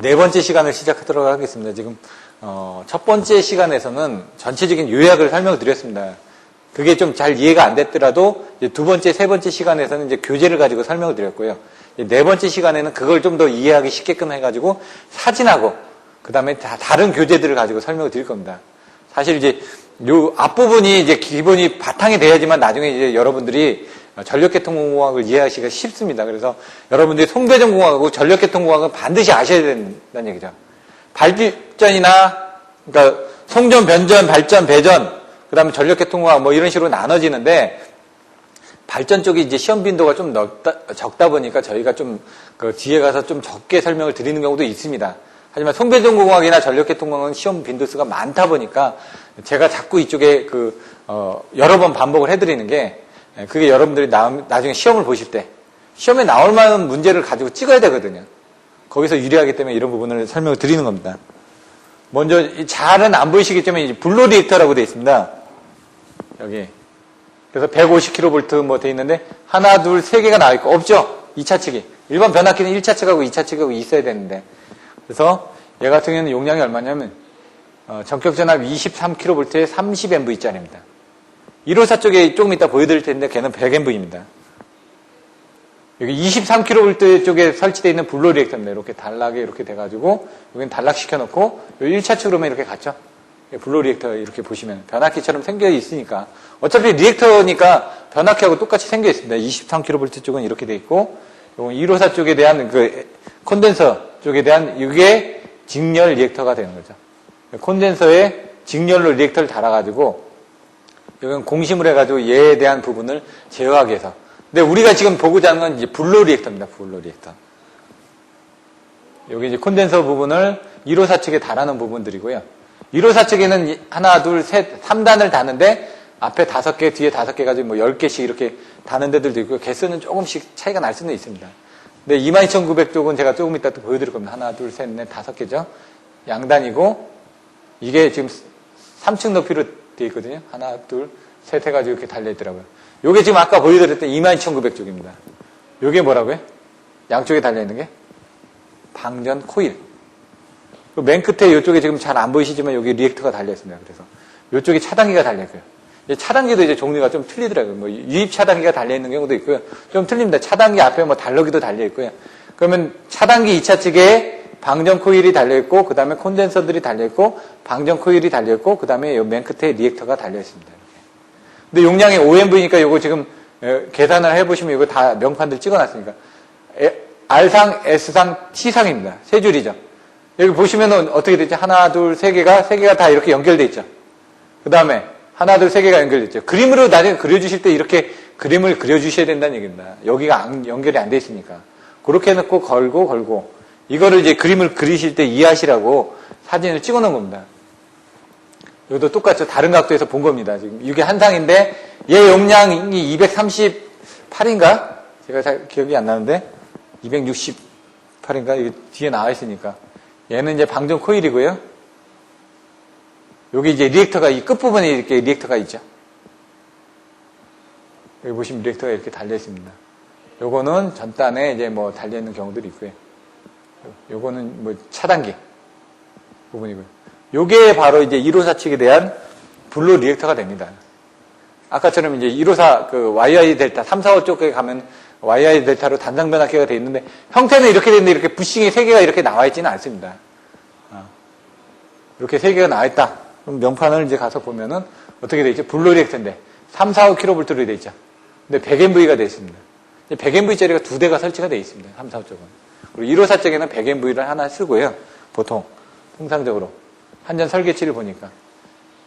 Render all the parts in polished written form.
네 번째 시간을 시작하도록 하겠습니다. 지금 첫 번째 시간에서는 전체적인 요약을 설명드렸습니다. 그게 좀 잘 이해가 안 됐더라도 이제 두 번째, 세 번째 시간에서는 이제 교재를 가지고 설명을 드렸고요. 네 번째 시간에는 그걸 좀 더 이해하기 쉽게끔 해가지고 사진하고 그 다음에 다른 교재들을 가지고 설명을 드릴 겁니다. 사실 이제 요 앞부분이 이제 기본이 바탕이 돼야지만 나중에 이제 여러분들이 전력계통공학을 이해하시기가 쉽습니다. 그래서 여러분들이 송배전공학하고 전력계통공학은 반드시 아셔야 된다는 얘기죠. 발전이나 그러니까 송전, 변전, 발전, 배전, 그 다음에 전력계통공학 뭐 이런 식으로 나눠지는데 발전 쪽이 이제 시험 빈도가 좀 적다 보니까 저희가 좀 그 뒤에 가서 좀 적게 설명을 드리는 경우도 있습니다. 하지만 송배전공학이나 전력계통공학은 시험 빈도수가 많다 보니까 제가 자꾸 이쪽에 여러 번 반복을 해드리는 게 그게 여러분들이 나중에 시험을 보실 때 시험에 나올 만한 문제를 가지고 찍어야 되거든요. 거기서 유리하기 때문에 이런 부분을 설명을 드리는 겁니다. 먼저 잘은 안 보이시겠지만 블루 리액터라고 되어 있습니다. 여기 그래서 150kV 뭐 되어 있는데 하나, 둘, 세 개가 나와 있고 없죠? 2차 측이. 일반 변압기는 1차 측하고 2차 측하고 있어야 되는데 그래서 얘 같은 경우는 용량이 얼마냐면 전격 전압 23kV에 30MV짜리입니다. 1호사 쪽에 조금 이따 보여드릴 텐데 걔는 100MV입니다. 여기 23kV 쪽에 설치되어 있는 블루 리액터입니다. 이렇게 단락에 이렇게 돼가지고 여기는 단락시켜 놓고 1차 측으로만 이렇게 갔죠. 블루 리액터 이렇게 보시면 변압기처럼 생겨 있으니까 어차피 리액터니까 변압기하고 똑같이 생겨 있습니다. 23kV 쪽은 이렇게 돼 있고 이건 1호사 쪽에 대한 그 콘덴서 쪽에 대한 이게 직렬 리액터가 되는 거죠. 콘덴서에 직렬로 리액터를 달아가지고 여기는 공심을 해가지고 얘에 대한 부분을 제어하기 위해서. 근데 우리가 지금 보고자 하는 건 이제 블루 리액터입니다. 블루 리액터. 여기 이제 콘덴서 부분을 1호사 측에 달하는 부분들이고요. 1호사 측에는 하나, 둘, 셋, 3단을 다는데 앞에 5개, 뒤에 5개 가지고 뭐 10개씩 이렇게 다는 데들도 있고요. 개수는 조금씩 차이가 날 수는 있습니다. 근데 22,900 쪽은 제가 조금 이따 또 보여드릴 겁니다. 하나, 둘, 셋, 넷, 5개죠. 양단이고 이게 지금 3층 높이로 되어 있거든요. 하나, 둘, 셋 해가지고 이렇게 달려있더라고요. 요게 지금 아까 보여드렸던 22,900 쪽입니다. 요게 뭐라고요? 양쪽에 달려있는 게? 방전 코일. 맨 끝에 요쪽에 지금 잘 안 보이시지만 여기 리액터가 달려있습니다. 그래서 요쪽에 차단기가 달려있고요. 차단기도 이제 종류가 좀 틀리더라고요. 뭐 유입 차단기가 달려있는 경우도 있고요. 좀 틀립니다. 차단기 앞에 뭐 달러기도 달려있고요. 그러면 차단기 2차 측에 방전 코일이 달려있고 그 다음에 콘덴서들이 달려있고 방전 코일이 달려있고 그 다음에 맨 끝에 리액터가 달려있습니다. 근데 용량이 5MV니까 요거 지금 계산을 해보시면 이거 다 명판들 찍어놨으니까 R상, S상, T상입니다. 세 줄이죠. 여기 보시면은 어떻게 되죠? 하나, 둘, 세 개가 다 이렇게 연결돼 있죠. 그 다음에 하나, 둘, 세 개가 연결돼 있죠. 그림으로 나중에 그려주실 때 이렇게 그림을 그려주셔야 된다는 얘기입니다. 여기가 연결이 안 돼 있으니까. 그렇게 해놓고 걸고 이거를 이제 그림을 그리실 때 이해하시라고 사진을 찍어 놓은 겁니다. 여기도 똑같죠. 다른 각도에서 본 겁니다. 지금 이게 한 상인데 얘 용량이 238인가? 제가 잘 기억이 안 나는데 268인가? 이게 뒤에 나와 있으니까. 얘는 이제 방전 코일이고요. 여기 이제 리액터가 이 끝부분에 이렇게 리액터가 있죠. 여기 보시면 리액터가 이렇게 달려 있습니다. 요거는 전단에 이제 뭐 달려 있는 경우들이 있고요. 요거는 뭐 차단기 부분이고요. 요게 바로 이제 1호사 측에 대한 블루 리액터가 됩니다. 아까처럼 이제 1호사 그 YI 델타 3, 4, 5 쪽에 가면 YI 델타로 단상 변압기가 되어 있는데 형태는 이렇게 되어 있는데 이렇게 부싱이 3개가 이렇게 나와 있지는 않습니다. 이렇게 3개가 나와 있다. 그럼 명판을 이제 가서 보면은 어떻게 되어 있죠? 블루 리액터인데 3, 4, 5kV로 되어 있죠. 근데 100MV가 되어 있습니다. 100MV짜리가 2대가 설치가 되어 있습니다. 3, 4, 5 쪽은. 그리고 1호사 쪽에는 100MV를 하나 쓰고요. 보통 통상적으로 한전 설계치를 보니까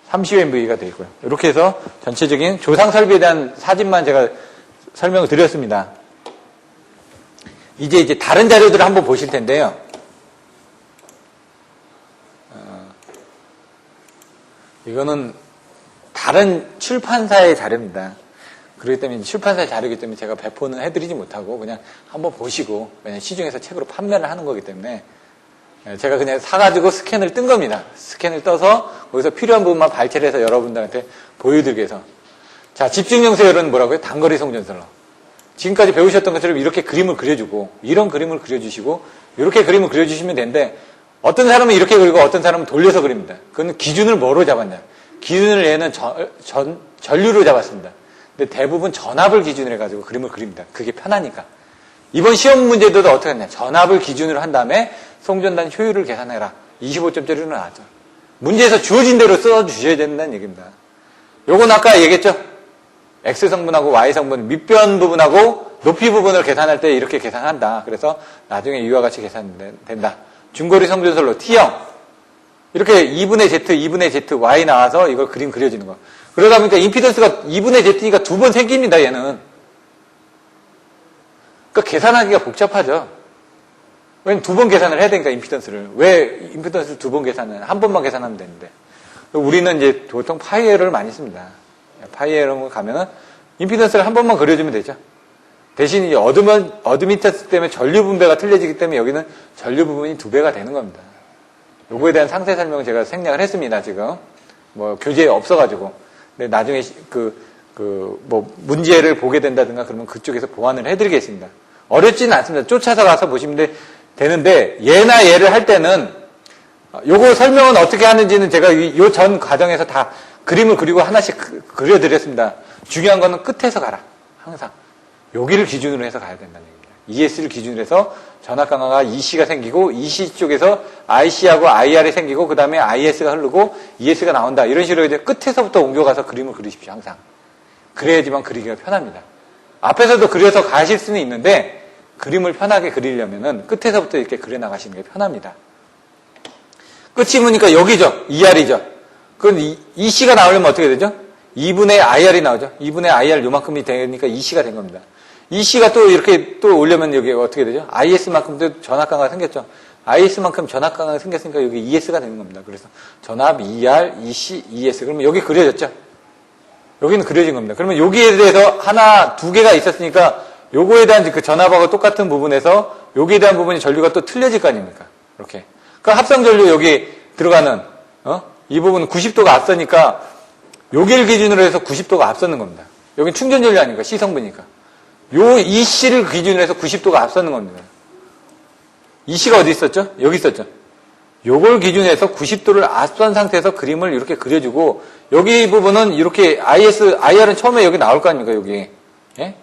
30MV가 되어 있고요. 이렇게 해서 전체적인 조상 설비에 대한 사진만 제가 설명을 드렸습니다. 이제 다른 자료들을 한번 보실 텐데요. 이거는 다른 출판사의 자료입니다. 그렇기 때문에 출판사의 자료이기 때문에 제가 배포는 해드리지 못하고 그냥 한번 보시고 그냥 시중에서 책으로 판매를 하는 거기 때문에 제가 그냥 사가지고 스캔을 뜬 겁니다. 스캔을 떠서 거기서 필요한 부분만 발췌를 해서 여러분들한테 보여드리기 위해서. 자, 집중용 세열은 뭐라고요? 단거리 송전선로. 지금까지 배우셨던 것처럼 이렇게 그림을 그려주고, 이런 그림을 그려주시고, 이렇게 그림을 그려주시면 되는데, 어떤 사람은 이렇게 그리고 어떤 사람은 돌려서 그립니다. 그건 기준을 뭐로 잡았냐? 기준을 얘는 전류로 잡았습니다. 근데 대부분 전압을 기준으로 해가지고 그림을 그립니다. 그게 편하니까. 이번 시험 문제도 어떻게 했냐? 전압을 기준으로 한 다음에 송전단 효율을 계산해라. 25점짜리로 나왔죠. 문제에서 주어진 대로 써주셔야 된다는 얘기입니다. 요건 아까 얘기했죠? X성분하고 Y성분, 밑변 부분하고 높이 부분을 계산할 때 이렇게 계산한다. 그래서 나중에 이와 같이 계산된다. 중거리 성전설로 T형. 이렇게 2분의 Z, 2분의 Z, Y 나와서 이걸 그림 그려지는 거. 그러다 보니까 임피던스가 2분의 Z니까 두 번 생깁니다, 얘는. 그러니까 계산하기가 복잡하죠. 왜냐면 두 번 계산을 해야 되니까, 임피던스를. 왜 임피던스를 두 번 계산을, 한 번만 계산하면 되는데. 우리는 이제 보통 파이에러를 많이 씁니다. 파이에러 가면은 임피던스를 한 번만 그려주면 되죠. 대신 이제 어드미턴스 때문에 전류 분배가 틀려지기 때문에 여기는 전류 부분이 2배가 되는 겁니다. 요거에 대한 상세 설명을 제가 생략을 했습니다, 지금. 뭐, 교재에 없어가지고. 근데 나중에 문제를 보게 된다든가 그러면 그쪽에서 보완을 해드리겠습니다. 어렵지는 않습니다. 쫓아서 가서 보시면 되는데, 얘나 얘를 할 때는, 요거 설명은 어떻게 하는지는 제가 요 전 과정에서 다 그림을 그리고 하나씩 그려드렸습니다. 중요한 거는 끝에서 가라. 항상. 여기를 기준으로 해서 가야 된다는 얘기입니다. ES를 기준으로 해서 전압 강화가 EC가 생기고 EC 쪽에서 IC하고 IR이 생기고 그 다음에 IS가 흐르고 ES가 나온다. 이런 식으로 이제 끝에서부터 옮겨가서 그림을 그리십시오. 항상. 그래야지만 그리기가 편합니다. 앞에서도 그려서 가실 수는 있는데 그림을 편하게 그리려면은 끝에서부터 이렇게 그려나가시는 게 편합니다. 끝이 보니까 여기죠. ER이죠. 그럼 EC가 나오려면 어떻게 되죠? 2분의 IR이 나오죠. 2분의 IR 요만큼이 되니까 EC가 된 겁니다. EC가 또 이렇게 또 오려면 여기 어떻게 되죠? IS만큼도 전압 강화가 생겼죠. IS만큼 전압 강화가 생겼으니까 여기 ES가 되는 겁니다. 그래서 전압 ER, EC, ES. 그러면 여기 그려졌죠? 여기는 그려진 겁니다. 그러면 여기에 대해서 하나, 두 개가 있었으니까 요거에 대한 그 전압하고 똑같은 부분에서 여기에 대한 부분이 전류가 또 틀려질 거 아닙니까? 이렇게. 그러니까 합성 전류 여기 들어가는 이 부분은 90도가 앞서니까 여기를 기준으로 해서 90도가 앞서는 겁니다. 여긴 충전 전류 아닙니까? C성분이니까. 요 EC를 기준으로 해서 90도가 앞서는 겁니다. EC가 어디 있었죠? 여기 있었죠. 요걸 기준으로 해서 90도를 앞선 상태에서 그림을 이렇게 그려주고 여기 부분은 이렇게 IR은 처음에 여기 나올 거 아닙니까? 여기. 예?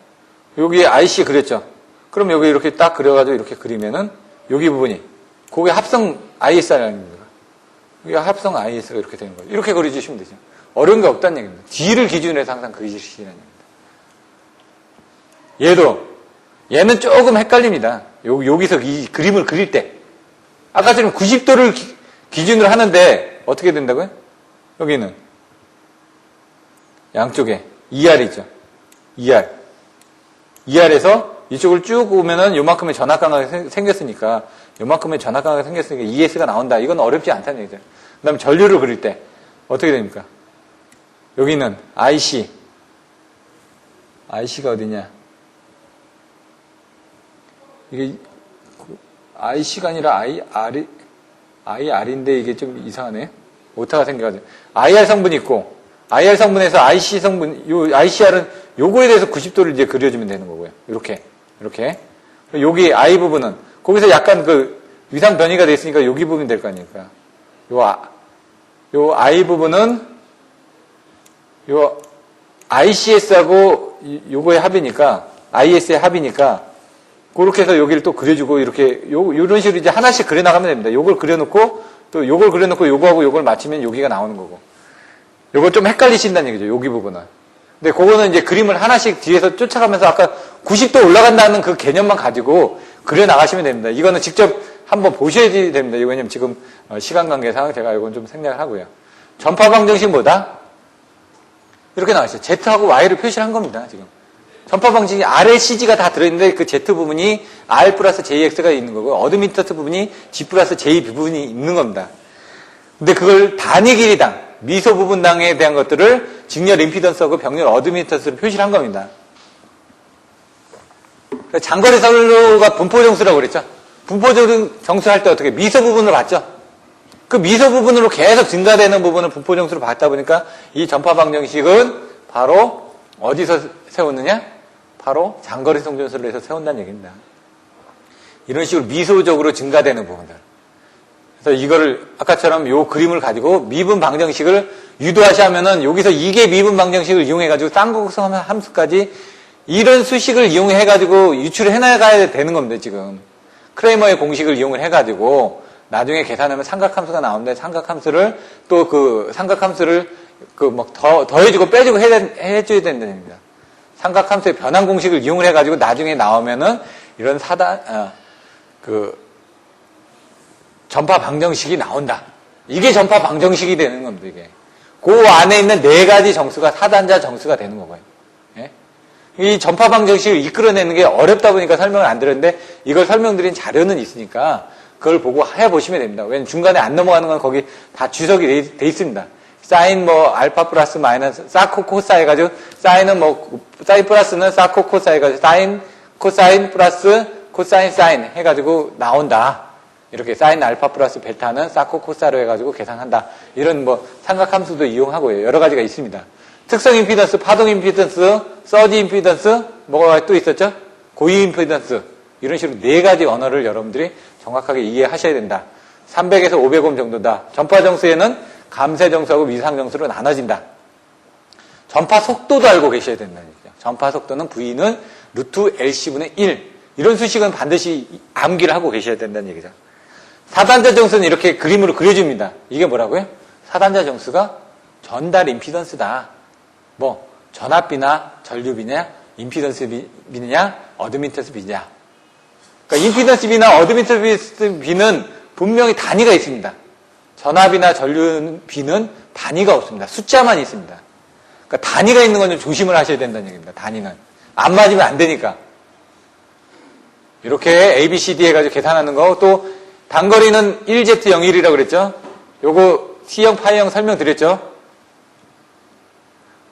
여기 IC 그렸죠. 그럼 여기 이렇게 딱 그려가지고 이렇게 그리면은 여기 부분이 그게 합성 IS라는 겁니다. 여기 합성 IS가 이렇게 되는 거예요. 이렇게 그려주시면 되죠. 어려운 게 없다는 얘기입니다. D를 기준으로 해서 항상 그리시라는 얘기입니다. 얘는 조금 헷갈립니다. 여기서 이 그림을 그릴 때. 아까처럼 90도를 기준으로 하는데 어떻게 된다고요? 여기는 양쪽에 ER이죠. ER. ER에서 이쪽을 쭉 오면은 요만큼의 전압 강화가 생겼으니까 요만큼의 전압 강화가 생겼으니까 ES가 나온다. 이건 어렵지 않다는 얘기죠. 그 다음에 전류를 그릴 때 어떻게 됩니까? 여기는 IC. IC가 어디냐? 이게 IC가 아니라 IR인데 이게 좀 이상하네. 오타가 생겨가지고. IR 성분이 있고, IR 성분에서 IC 성분, 요 ICR은 요거에 대해서 90도를 이제 그려주면 되는 거고요. 이렇게. 여기 I 부분은, 거기서 약간 그 위상 변이가 돼 있으니까 여기 부분이 될 거 아닙니까? 요 I 부분은, 요 ICS하고 요거의 합이니까, IS의 합이니까, 그렇게 해서 여기를 또 그려주고, 이렇게, 요런 식으로 이제 하나씩 그려나가면 됩니다. 요걸 그려놓고, 또 요걸 그려놓고, 요거하고 요걸 맞추면 여기가 나오는 거고. 요거 좀 헷갈리신다는 얘기죠, 여기 부분은. 근데 그거는 이제 그림을 하나씩 뒤에서 쫓아가면서 아까 90도 올라간다는 그 개념만 가지고 그려나가시면 됩니다. 이거는 직접 한번 보셔야 됩니다. 왜냐면 지금 시간 관계상 제가 이건 좀 생략을 하고요. 전파 방정식 뭐다? 이렇게 나와있어요. Z하고 Y를 표시한 겁니다, 지금. 전파 방정식이 R에 CG가 다 들어있는데 그 Z 부분이 R 플러스 JX가 있는 거고, 어드미터스 부분이 G 플러스 J 부분이 있는 겁니다. 근데 그걸 단위 길이당, 미소 부분당에 대한 것들을 직렬 임피던스하고 병렬 어드미터스로 표시를 한 겁니다. 장거리 선로가 분포 정수라고 그랬죠. 분포 정수 할 때 어떻게 미소 부분을 봤죠. 그 미소 부분으로 계속 증가되는 부분을 분포 정수로 봤다 보니까 이 전파 방정식은 바로 어디서 세웠느냐? 바로 장거리 송전소를 해서 세운다는 얘기입니다. 이런 식으로 미소적으로 증가되는 부분들. 그래서 이거를 아까처럼 요 그림을 가지고 미분 방정식을 유도하시면은 여기서 이게 미분 방정식을 이용해가지고 쌍곡성 함수까지 이런 수식을 이용해가지고 유출을 해나가야 되는 겁니다, 지금. 크레이머의 공식을 이용을 해가지고 나중에 계산하면 삼각함수가 나오는데 삼각함수를 또 그 삼각함수를 그 뭐 더해주고 빼주고 해줘야 된다는 얘기입니다. 삼각함수의 변환 공식을 이용을 해가지고 나중에 나오면은 이런 전파 방정식이 나온다. 이게 전파 방정식이 되는 겁니다, 이게. 그 안에 있는 네 가지 정수가 사단자 정수가 되는 거고요. 예? 이 전파 방정식을 이끌어내는 게 어렵다 보니까 설명을 안 드렸는데 이걸 설명드린 자료는 있으니까 그걸 보고 해보시면 됩니다. 왜냐면 중간에 안 넘어가는 건 거기 다 주석이 돼 있습니다. 사인 알파 플러스 마이너스 사코 코사 해가지고 사인은 사인 플러스는 사코 코사 해가지고 사인 코사인 플러스 코사인 사인 해가지고 나온다. 이렇게 사인 알파 플러스 베타는 사코 코사로 해가지고 계산한다. 이런 삼각함수도 이용하고요. 여러 가지가 있습니다. 특성 임피던스, 파동 임피던스, 서지 임피던스, 뭐가 또 있었죠? 고유 임피던스. 이런 식으로 네 가지 언어를 여러분들이 정확하게 이해하셔야 된다. 300에서 500옴 정도다. 전파 정수에는 감쇄 정수하고 미상 정수로 나눠진다. 전파 속도도 알고 계셔야 된다는 얘기죠. 전파 속도는 V는 루트 LC분의 1. 이런 수식은 반드시 암기를 하고 계셔야 된다는 얘기죠. 사단자 정수는 이렇게 그림으로 그려줍니다. 이게 뭐라고요? 사단자 정수가 전달 임피던스다. 전압비나 전류비냐, 임피던스 비냐, 어드미턴스 비냐. 그러니까 임피던스 비나 어드미턴스 비는 분명히 단위가 있습니다. 전압이나 전류비는 단위가 없습니다. 숫자만 있습니다. 그러니까 단위가 있는 건 좀 조심을 하셔야 된다는 얘기입니다. 단위는. 안 맞으면 안 되니까. 이렇게 A, B, C, D 해가지고 계산하는 거, 또 단거리는 1Z01이라고 그랬죠? 요거 T형, 파이형 설명드렸죠?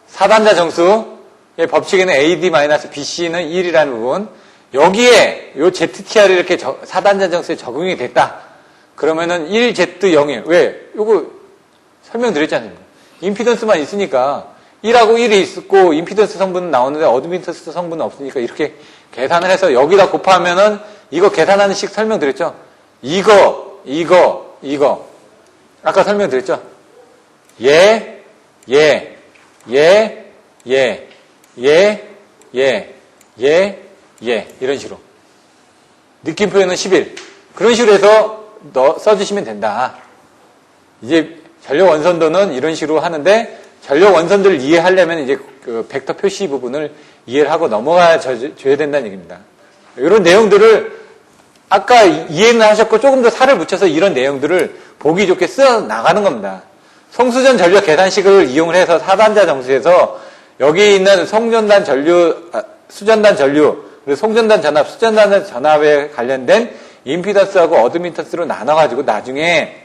사단자 정수의 법칙에는 AD-BC는 1이라는 부분, 여기에 요 ZTR이 이렇게 사단자 정수에 적용이 됐다. 그러면은 1Z01. 왜? 요거 설명드렸지 않습니까? 임피던스만 있으니까 1하고 1이 있고 임피던스 성분은 나오는데 어드미턴스 성분은 없으니까 이렇게 계산을 해서 여기다 곱하면은 이거 계산하는 식 설명드렸죠? 이거. 아까 설명드렸죠? 이런 식으로. 느낌표에는 11. 그런 식으로 해서 써주시면 된다. 이제 전력 원선도는 이런 식으로 하는데 전력 원선도를 이해하려면 이제 그 벡터 표시 부분을 이해를 하고 넘어가 줘야 된다는 얘기입니다. 이런 내용들을 아까 이해는 하셨고 조금 더 살을 붙여서 이런 내용들을 보기 좋게 써 나가는 겁니다. 송수전 전력 계산식을 이용을 해서 사단자 정수에서 여기 있는 송전단 전류, 수전단 전류, 그리고 송전단 전압, 수전단 전압에 관련된 임피던스하고 어드미턴스로 나눠가지고 나중에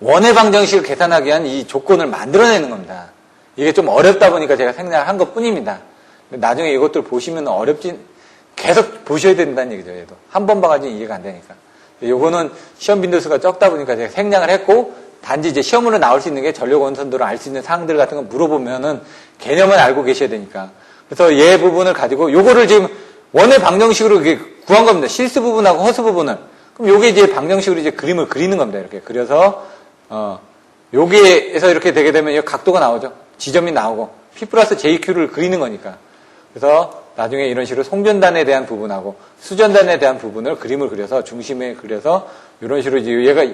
원의 방정식을 계산하기 위한 이 조건을 만들어내는 겁니다. 이게 좀 어렵다 보니까 제가 생략한 것 뿐입니다. 나중에 이것들 보시면 계속 보셔야 된다는 얘기죠, 얘도. 한 번 봐가지고 이해가 안 되니까. 요거는 시험 빈도수가 적다 보니까 제가 생략을 했고, 단지 이제 시험으로 나올 수 있는 게 전력 원선도로 알 수 있는 사항들 같은 거 물어보면은 개념을 알고 계셔야 되니까. 그래서 얘 부분을 가지고 요거를 지금 원의 방정식으로 구한 겁니다. 실수 부분하고 허수 부분을. 그럼 요게 이제 방정식으로 이제 그림을 그리는 겁니다. 이렇게 그려서 여기에서 이렇게 되게 되면 이 각도가 나오죠. 지점이 나오고 P 플러스 JQ를 그리는 거니까. 그래서 나중에 이런 식으로 송전단에 대한 부분하고 수전단에 대한 부분을 그림을 그려서 중심에 그려서 이런 식으로 이제 얘가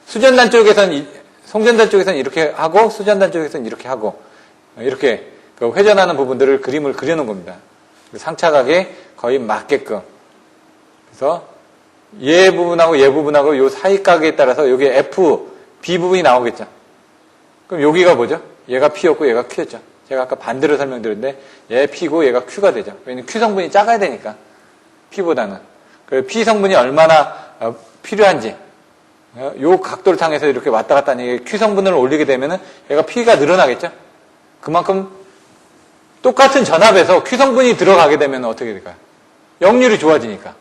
수전단 쪽에서는 송전단 쪽에서는 이렇게 하고 수전단 쪽에서는 이렇게 하고 이렇게 그 회전하는 부분들을 그림을 그려놓은 겁니다. 상차각에 거의 맞게끔. 그래서 얘 부분하고 요 사이각에 따라서 여기 F, B 부분이 나오겠죠. 그럼 여기가 뭐죠? 얘가 P였고 얘가 Q였죠. 제가 아까 반대로 설명드렸는데 얘 P고 얘가 Q가 되죠. 왜냐면 Q 성분이 작아야 되니까. P보다는. 그 P 성분이 얼마나 필요한지. 요 각도를 향해서 이렇게 왔다 갔다 하는 게 Q 성분을 올리게 되면은 얘가 P가 늘어나겠죠. 그만큼 똑같은 전압에서 Q 성분이 들어가게 되면 어떻게 될까요? 역률이 좋아지니까.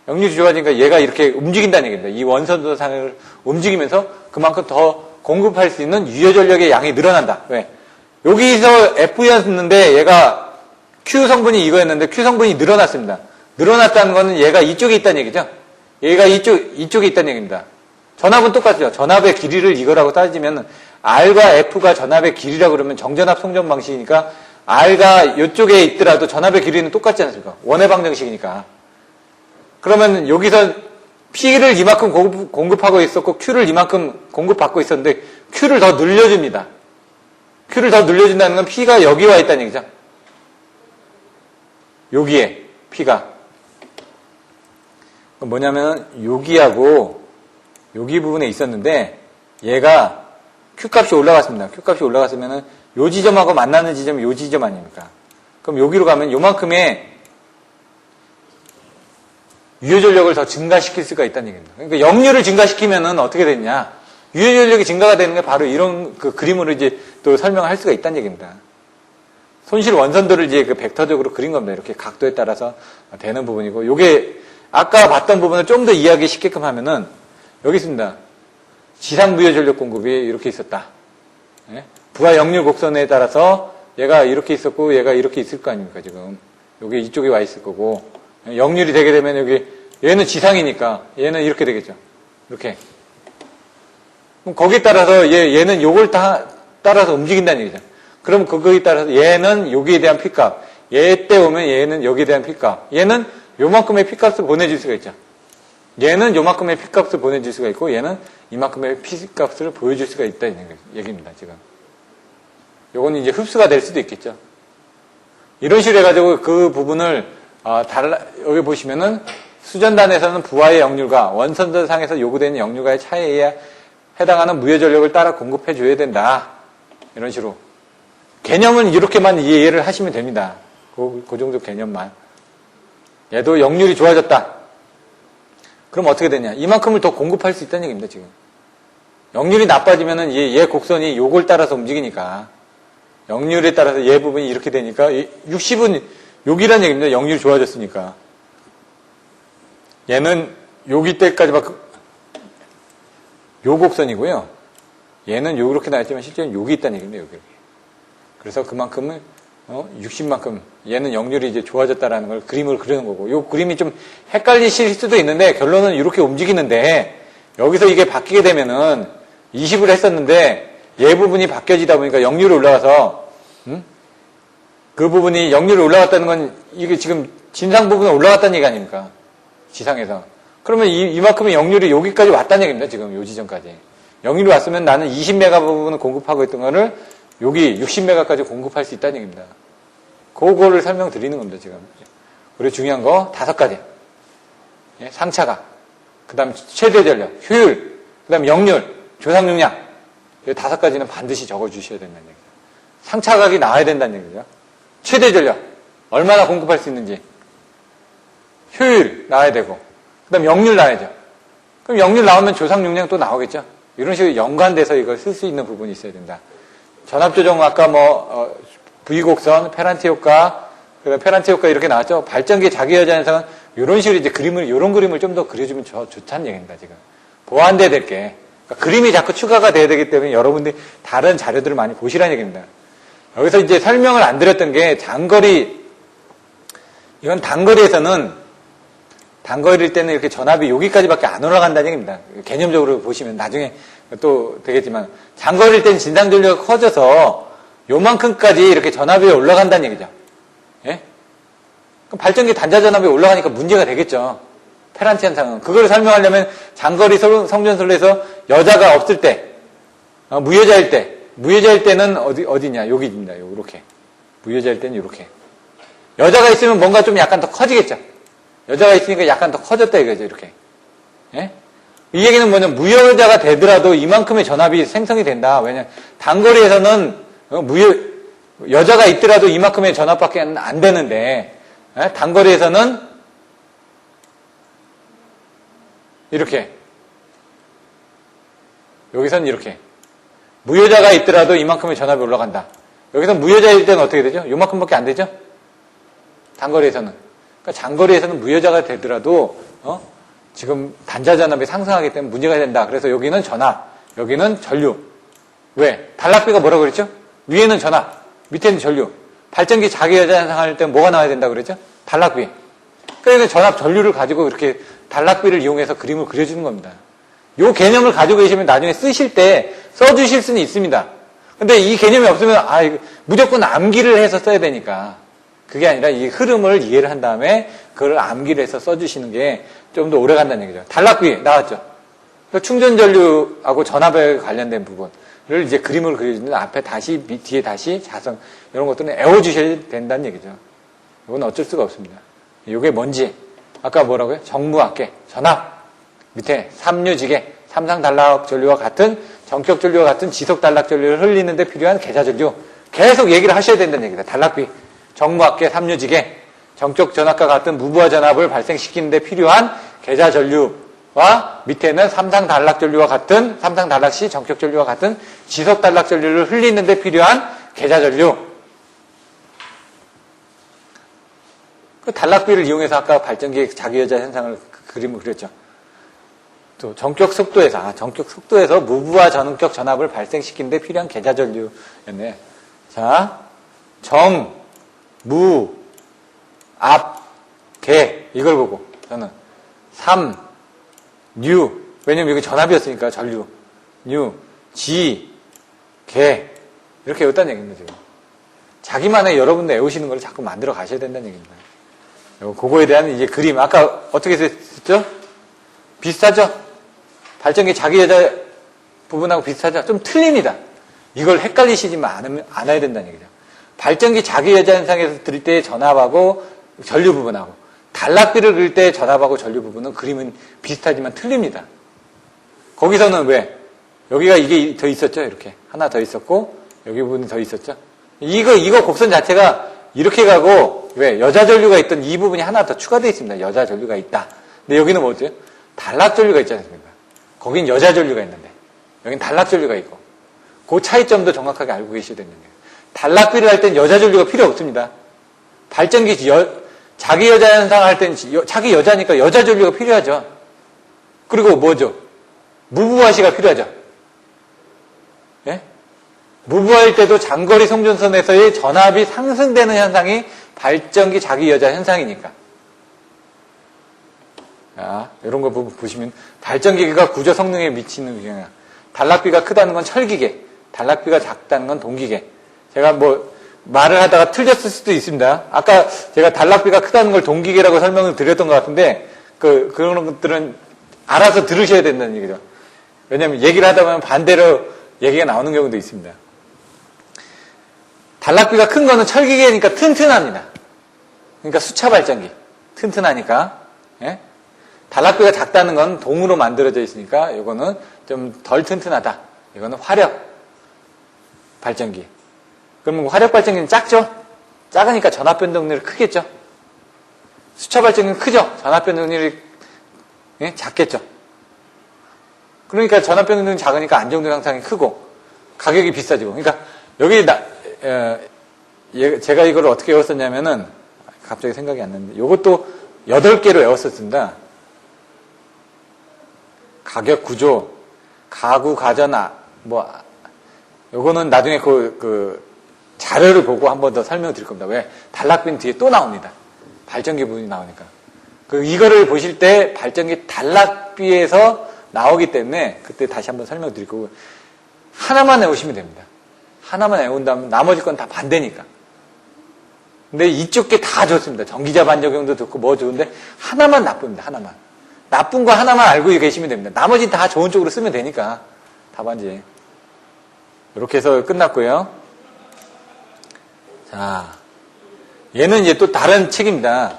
역률이 좋아지니까 얘가 이렇게 움직인다는 얘기입니다. 이 원선도상을 움직이면서 그만큼 더 공급할 수 있는 유효 전력의 양이 늘어난다. 왜? 여기서 F였는데 얘가 Q 성분이 이거였는데 Q 성분이 늘어났습니다. 늘어났다는 거는 얘가 이쪽에 있다는 얘기죠. 얘가 이쪽에 있다는 얘기입니다. 전압은 똑같죠. 전압의 길이를 이거라고 따지면 R과 F가 전압의 길이라고 그러면 정전압 송전 방식이니까 R가 이쪽에 있더라도 전압의 길이는 똑같지 않습니까? 원의 방정식이니까. 그러면 여기서 P를 이만큼 공급하고 있었고 Q를 이만큼 공급받고 있었는데 Q를 더 늘려줍니다. Q를 더 늘려준다는 건 P가 여기 와 있다는 얘기죠. 여기에 P가 뭐냐면 여기하고 여기 부분에 있었는데 얘가 Q값이 올라갔습니다. Q값이 올라갔으면은 요 지점하고 만나는 지점이 요 지점 아닙니까? 그럼 여기로 가면 요만큼의 유효전력을 더 증가시킬 수가 있다는 얘기입니다. 그러니까 역류를 증가시키면은 어떻게 되냐? 유효전력이 증가가 되는 게 바로 이런 그 그림으로 이제 또 설명할 수가 있다는 얘기입니다. 손실 원선도를 이제 그 벡터적으로 그린 겁니다. 이렇게 각도에 따라서 되는 부분이고, 요게 아까 봤던 부분을 좀 더 이해하기 쉽게끔 하면은 여기 있습니다. 지상 무효 전력 공급이 이렇게 있었다. 예? 부하 역류 곡선에 따라서 얘가 이렇게 있었고 얘가 이렇게 있을 거 아닙니까 지금. 여기 이쪽에 와 있을 거고 역률이 되게 되면 여기 얘는 지상이니까 얘는 이렇게 되겠죠. 이렇게. 그럼 거기에 따라서 얘는 요걸 다 따라서 움직인다는 얘기죠. 그럼 거기에 따라서 얘는 여기에 대한 P값, 얘 때 오면 얘는 여기에 대한 P값, 얘는 요만큼의 P값을 보내줄 수가 있죠. 얘는 요만큼의 P값을 보내줄 수가 있고 얘는 이만큼의 P값을 보여줄 수가 있다는 얘기입니다. 지금. 요거는 이제 흡수가 될 수도 있겠죠. 이런 식으로 해가지고 그 부분을 여기 보시면은 수전단에서는 부하의 역률과 원선도상에서 요구되는 역률과의 차이에 해당하는 무효전력을 따라 공급해 줘야 된다. 이런 식으로. 개념은 이렇게만 이해를 하시면 됩니다. 그 정도 개념만. 얘도 역률이 좋아졌다. 그럼 어떻게 되냐? 이만큼을 더 공급할 수 있다는 얘기입니다, 지금. 역률이 나빠지면은 얘 곡선이 요걸 따라서 움직이니까. 역률에 따라서 얘 부분이 이렇게 되니까 60은 여기란 얘기입니다. 역률이 좋아졌으니까. 얘는 여기 때까지 막 요 곡선이고요. 얘는 요렇게 나왔지만 실제는 여기 있다는 얘기입니다. 여기. 그래서 그만큼을 60만큼 얘는 역률이 이제 좋아졌다라는 걸 그림을 그리는 거고 요 그림이 좀 헷갈리실 수도 있는데 결론은 이렇게 움직이는데 여기서 이게 바뀌게 되면은 20을 했었는데 얘 부분이 바뀌어지다 보니까 역률이 올라가서 그 부분이 역률이 올라갔다는 건 이게 지금 진상 부분에 올라갔다는 얘기 아닙니까? 지상에서. 그러면 이만큼의 역률이 여기까지 왔다는 얘기입니다. 지금 요 지점까지. 역률이 왔으면 나는 20메가 부분을 공급하고 있던 거를 여기 60메가까지 공급할 수 있다는 얘기입니다. 그거를 설명드리는 겁니다. 지금. 그리고 중요한 거 5가지. 예, 상차각, 그 다음 최대 전력, 효율, 그 다음 역률, 조상 용량. 이 5가지는 반드시 적어주셔야 된다는 얘기죠. 상차각이 나와야 된다는 얘기죠. 최대 전력, 얼마나 공급할 수 있는지. 효율 나와야 되고, 그 다음 역률 나와야죠. 그럼 역률 나오면 조상 용량 또 나오겠죠. 이런 식으로 연관돼서 이걸 쓸 수 있는 부분이 있어야 된다. 전압조정 아까 V곡선, 페란티 효과, 페란티 효과 이렇게 나왔죠. 발전기 자기여자 현상은 이런 식으로 이제 이런 그림을 좀 더 그려주면 좋다는 얘기입니다, 지금. 보완돼야 될 게. 그러니까 그림이 자꾸 추가가 돼야 되기 때문에 여러분들이 다른 자료들을 많이 보시라는 얘기입니다. 여기서 이제 설명을 안 드렸던 게 이건 단거리일 때는 이렇게 전압이 여기까지밖에 안 올라간다는 얘기입니다. 개념적으로 보시면 나중에 또 되겠지만, 장거리일 때는 진상전력이 커져서 요만큼까지 이렇게 전압이 올라간다는 얘기죠. 예? 그럼 발전기 단자 전압이 올라가니까 문제가 되겠죠. 페란티 현상은. 그걸 설명하려면 장거리 성전설에서 여자가 없을 때, 무여자일 때는 어디냐? 여기입니다. 요렇게. 무여자일 때는 요렇게. 여자가 있으면 뭔가 좀 약간 더 커지겠죠. 여자가 있으니까 약간 더 커졌다 이거죠, 이렇게. 예? 이 얘기는 뭐냐면, 무여자가 되더라도 이만큼의 전압이 생성이 된다. 왜냐면, 단거리에서는, 여자가 있더라도 이만큼의 전압밖에 안 되는데, 예? 단거리에서는, 이렇게. 여기서는 이렇게. 무여자가 있더라도 이만큼의 전압이 올라간다. 여기서 무여자일 때는 어떻게 되죠? 요만큼밖에 안 되죠? 단거리에서는. 그러니까 장거리에서는 무여자가 되더라도 지금 단자 전압이 상승하기 때문에 문제가 된다. 그래서 여기는 전압, 여기는 전류. 왜? 단락비가 뭐라고 그랬죠? 위에는 전압, 밑에는 전류. 발전기 자기여자 현상할 때 뭐가 나와야 된다고 그랬죠? 단락비. 그러니까 전압 전류를 가지고 이렇게 단락비를 이용해서 그림을 그려주는 겁니다. 이 개념을 가지고 계시면 나중에 쓰실 때 써주실 수는 있습니다. 근데 이 개념이 없으면 이거 무조건 암기를 해서 써야 되니까 그게 아니라 이 흐름을 이해를 한 다음에 그걸 암기를 해서 써주시는 게 좀 더 오래 간다는 얘기죠. 단락비 나왔죠. 그러니까 충전 전류하고 전압에 관련된 부분을 이제 그림을 그려주는데 앞에 다시 뒤에 다시 자성 이런 것들은 애워주셔야 된다는 얘기죠. 이건 어쩔 수가 없습니다. 이게 뭔지 아까 뭐라고요? 정무압계, 전압 밑에 삼류지계, 삼상 단락 전류와 같은 정격 전류와 같은 지속 단락 전류를 흘리는 데 필요한 계좌 전류 계속 얘기를 하셔야 된다는 얘기다. 단락비, 정무압계, 삼류지계, 정격 전압과 같은 무부하 전압을 발생시키는 데 필요한 계좌 전류와 밑에는 삼상 단락 전류와 같은 삼상 단락 시 정격 전류와 같은 지속 단락 전류를 흘리는 데 필요한 계좌 전류. 그 단락비를 이용해서 아까 발전기의 자기여자 현상을 그림을 그렸죠. 또 정격 속도에서 무부하 전격 전압을 발생시키는 데 필요한 계좌 전류였네. 자, 정, 무, 압, 계 이걸 보고 저는 삼, 류 왜냐면 이게 전압이었으니까 전류, 류, 지, 계 이렇게 외웠다는 얘기입니다. 지금. 자기만의 여러분들 외우시는 걸 자꾸 만들어 가셔야 된다는 얘기입니다. 그거에 대한 이제 그림 아까 어떻게 했죠? 비슷하죠? 발전기 자기여자 부분하고 비슷하죠? 좀 틀립니다. 이걸 헷갈리시지만 않아야 된다는 얘기죠. 발전기 자기여자 현상에서 들을 때 전압하고 전류 부분하고 단락비를 그릴 때 전압하고 전류 부분은 그림은 비슷하지만 틀립니다. 거기서는 왜? 여기가 이게 더 있었죠? 이렇게. 하나 더 있었고 여기 부분이 더 있었죠? 이거 곡선 자체가 이렇게 가고 왜? 여자 전류가 있던 이 부분이 하나 더 추가되어 있습니다. 여자 전류가 있다. 근데 여기는 뭐죠? 단락 전류가 있지 않습니까? 거긴 여자 전류가 있는데 여긴 단락 전류가 있고 그 차이점도 정확하게 알고 계셔야 되는 거예요. 단락비를 할 땐 여자 전류가 필요 없습니다. 발전기 자기 여자 현상 할 땐 자기 여자니까 여자 전류가 필요하죠. 그리고 뭐죠? 무부하시가 필요하죠. 예? 무부하일 때도 장거리 송전선에서의 전압이 상승되는 현상이 발전기 자기 여자 현상이니까. 자, 이런 거 보시면 발전기가 구조 성능에 미치는 영향. 단락비가 크다는 건 철기계, 단락비가 작다는 건 동기계. 제가 말을 하다가 틀렸을 수도 있습니다. 아까 제가 단락비가 크다는 걸 동기계라고 설명을 드렸던 것 같은데 그런 것들은 알아서 들으셔야 된다는 얘기죠. 왜냐하면 얘기를 하다 보면 반대로 얘기가 나오는 경우도 있습니다. 단락비가 큰 거는 철기계니까 튼튼합니다. 그러니까 수차 발전기 튼튼하니까. 예? 단락비가 작다는 건 동으로 만들어져 있으니까 이거는 좀 덜 튼튼하다. 이거는 화력 발전기. 그러면 화력 발전기는 작죠? 작으니까 전압 변동률이 크겠죠? 수차 발전기는 크죠? 전압 변동률이 작겠죠? 그러니까 전압 변동률이 작으니까 안정된 항상이 크고 가격이 비싸지고. 그러니까 여기 제가 이걸 어떻게 외웠었냐면은 갑자기 생각이 안 나는데 이것도 8개로 외웠었습니다. 가격 구조, 가구, 가전, 요거는 나중에 자료를 보고 한 번 더 설명을 드릴 겁니다. 왜? 단락비는 뒤에 또 나옵니다. 발전기 부분이 나오니까. 이거를 보실 때 발전기 단락비에서 나오기 때문에 그때 다시 한번 설명을 드릴 거고, 하나만 외우시면 됩니다. 하나만 외운다면 나머지 건 다 반대니까. 근데 이쪽 게 다 좋습니다. 전기자 반작용도 좋고 뭐 좋은데 하나만 나쁩니다. 하나만. 나쁜 거 하나만 알고 계시면 됩니다. 나머지 다 좋은 쪽으로 쓰면 되니까. 답안지. 이렇게 해서 끝났고요. 자, 얘는 이제 또 다른 책입니다.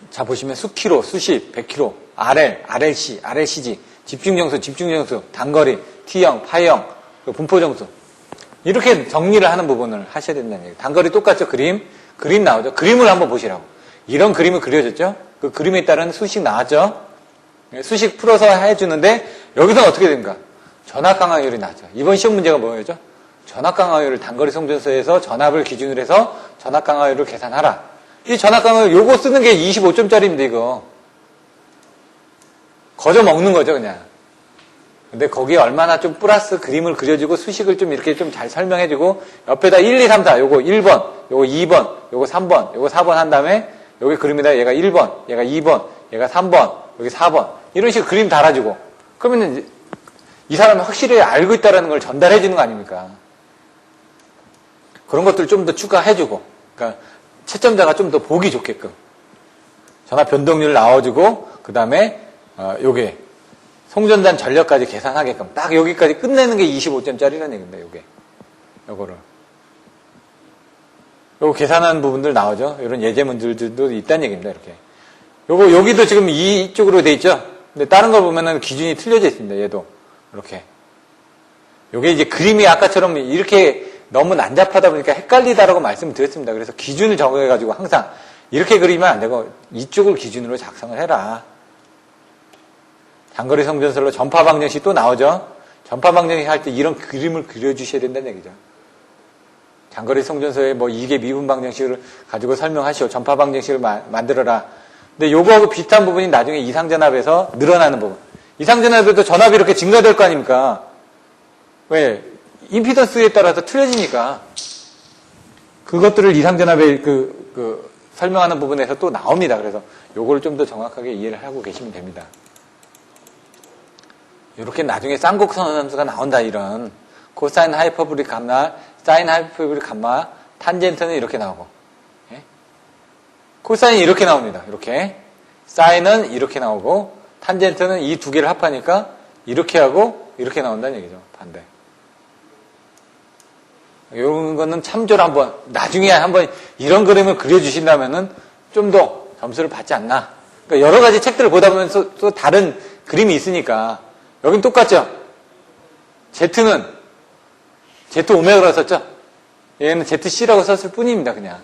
자, 보시면 수키로, 수십, 100km, RL, RLC, RLCG, 집중정수, 단거리, T형, 파형, 분포정수. 이렇게 정리를 하는 부분을 하셔야 된다는 얘기예요. 단거리 똑같죠? 그림 나오죠? 그림을 한번 보시라고. 이런 그림을 그려줬죠? 그 그림에 따른 수식 나왔죠? 수식 풀어서 해주는데 여기서는 어떻게 됩니까? 전압 강화율이 나왔죠. 이번 시험 문제가 뭐였죠? 전압 강화율을 단거리 송전소에서 전압을 기준으로 해서 전압 강화율을 계산하라. 이 전압 강화율 요거 쓰는 게 25점짜리입니다. 이거 거저 먹는 거죠, 그냥. 근데 거기에 얼마나 좀 플러스 그림을 그려주고 수식을 좀 이렇게 좀 잘 설명해주고 옆에다 1, 2, 3, 4 요거 1번, 요거 2번, 요거 3번, 요거 4번 한 다음에 여기 그림에다 얘가 1번, 얘가 2번, 얘가 3번, 여기 4번 이런 식으로 그림 달아주고 그러면 이제 이 사람이 확실히 알고 있다는 걸 전달해 주는 거 아닙니까? 그런 것들을 좀 더 추가해주고 그러니까 채점자가 좀 더 보기 좋게끔 전압 변동률 나와주고 그 다음에 요게 송전단 전력까지 계산하게끔 딱 여기까지 끝내는 게 25점짜리라는 얘기입니다. 요거를 요거 계산하는 부분들 나오죠. 이런 예제문들도 있다는 얘기입니다. 이렇게 요거 여기도 지금 이쪽으로 돼 있죠. 근데 다른 걸 보면은 기준이 틀려져 있습니다. 얘도 이렇게 요게 이제 그림이 아까처럼 이렇게 너무 난잡하다 보니까 헷갈리다라고 말씀을 드렸습니다. 그래서 기준을 정해가지고 항상 이렇게 그리면 안 되고 이쪽을 기준으로 작성을 해라. 장거리 송전설로 전파 방정식 또 나오죠. 전파 방정식 할 때 이런 그림을 그려주셔야 된다는 얘기죠. 장거리 송전소에 뭐 이게 미분 방정식을 가지고 설명하시오. 전파 방정식을 만들어라. 근데 요거하고 비슷한 부분이 나중에 이상전압에서 늘어나는 부분. 이상전압에도 전압이 이렇게 증가될 거 아닙니까? 왜? 임피던스에 따라서 틀려지니까. 그것들을 이상전압에 설명하는 부분에서 또 나옵니다. 그래서 요거를 좀 더 정확하게 이해를 하고 계시면 됩니다. 이렇게 나중에 쌍곡선함수가 나온다 이런 코사인 하이퍼보릭 감마, 사인 하이퍼보릭 감마, 탄젠트는 이렇게 나오고 예? 코사인이 이렇게 나옵니다. 이렇게 사인은 이렇게 나오고 탄젠트는 이 두 개를 합하니까 이렇게 하고 이렇게 나온다는 얘기죠. 반대. 이런 거는 참조를 한번 나중에 한번 이런 그림을 그려주신다면은 좀 더 점수를 받지 않나. 그러니까 여러 가지 책들을 보다 보면 또 다른 그림이 있으니까. 여긴 똑같죠? Z는 Z 오메가라고 썼죠? 얘는 ZC라고 썼을 뿐입니다, 그냥.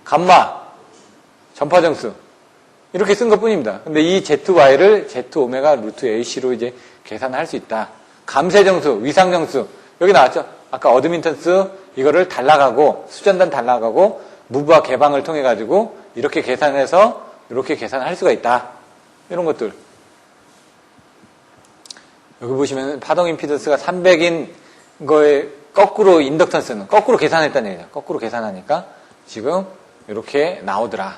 감마, 전파정수. 이렇게 쓴 것 뿐입니다. 근데 이 ZY를 Z 오메가 루트 AC로 이제 계산할 수 있다. 감쇄정수, 위상정수. 여기 나왔죠? 아까 어드민턴스 이거를 달라가고, 수전단 달라가고, 무브와 개방을 통해가지고, 이렇게 계산해서, 이렇게 계산할 수가 있다. 이런 것들. 여기 보시면 파동 임피던스가 300인 거에 거꾸로 인덕턴스는 거꾸로 계산했다는 얘기죠. 거꾸로 계산하니까 지금 이렇게 나오더라.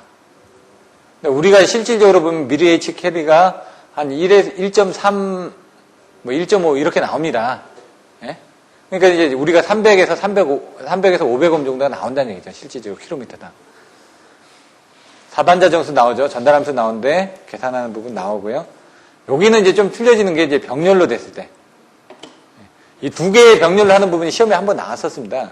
우리가 실질적으로 보면 미리 H 캐리가 한 1.3, 뭐 1.5 이렇게 나옵니다. 예? 그러니까 이제 우리가 300에서 500옴 정도가 나온다는 얘기죠. 실질적으로 킬로미터당. 사반자 정수 나오죠. 전달함수 나오는데 계산하는 부분 나오고요. 여기는 이제 좀 틀려지는 게 이제 병렬로 됐을 때. 이 두 개의 병렬로 하는 부분이 시험에 한번 나왔었습니다.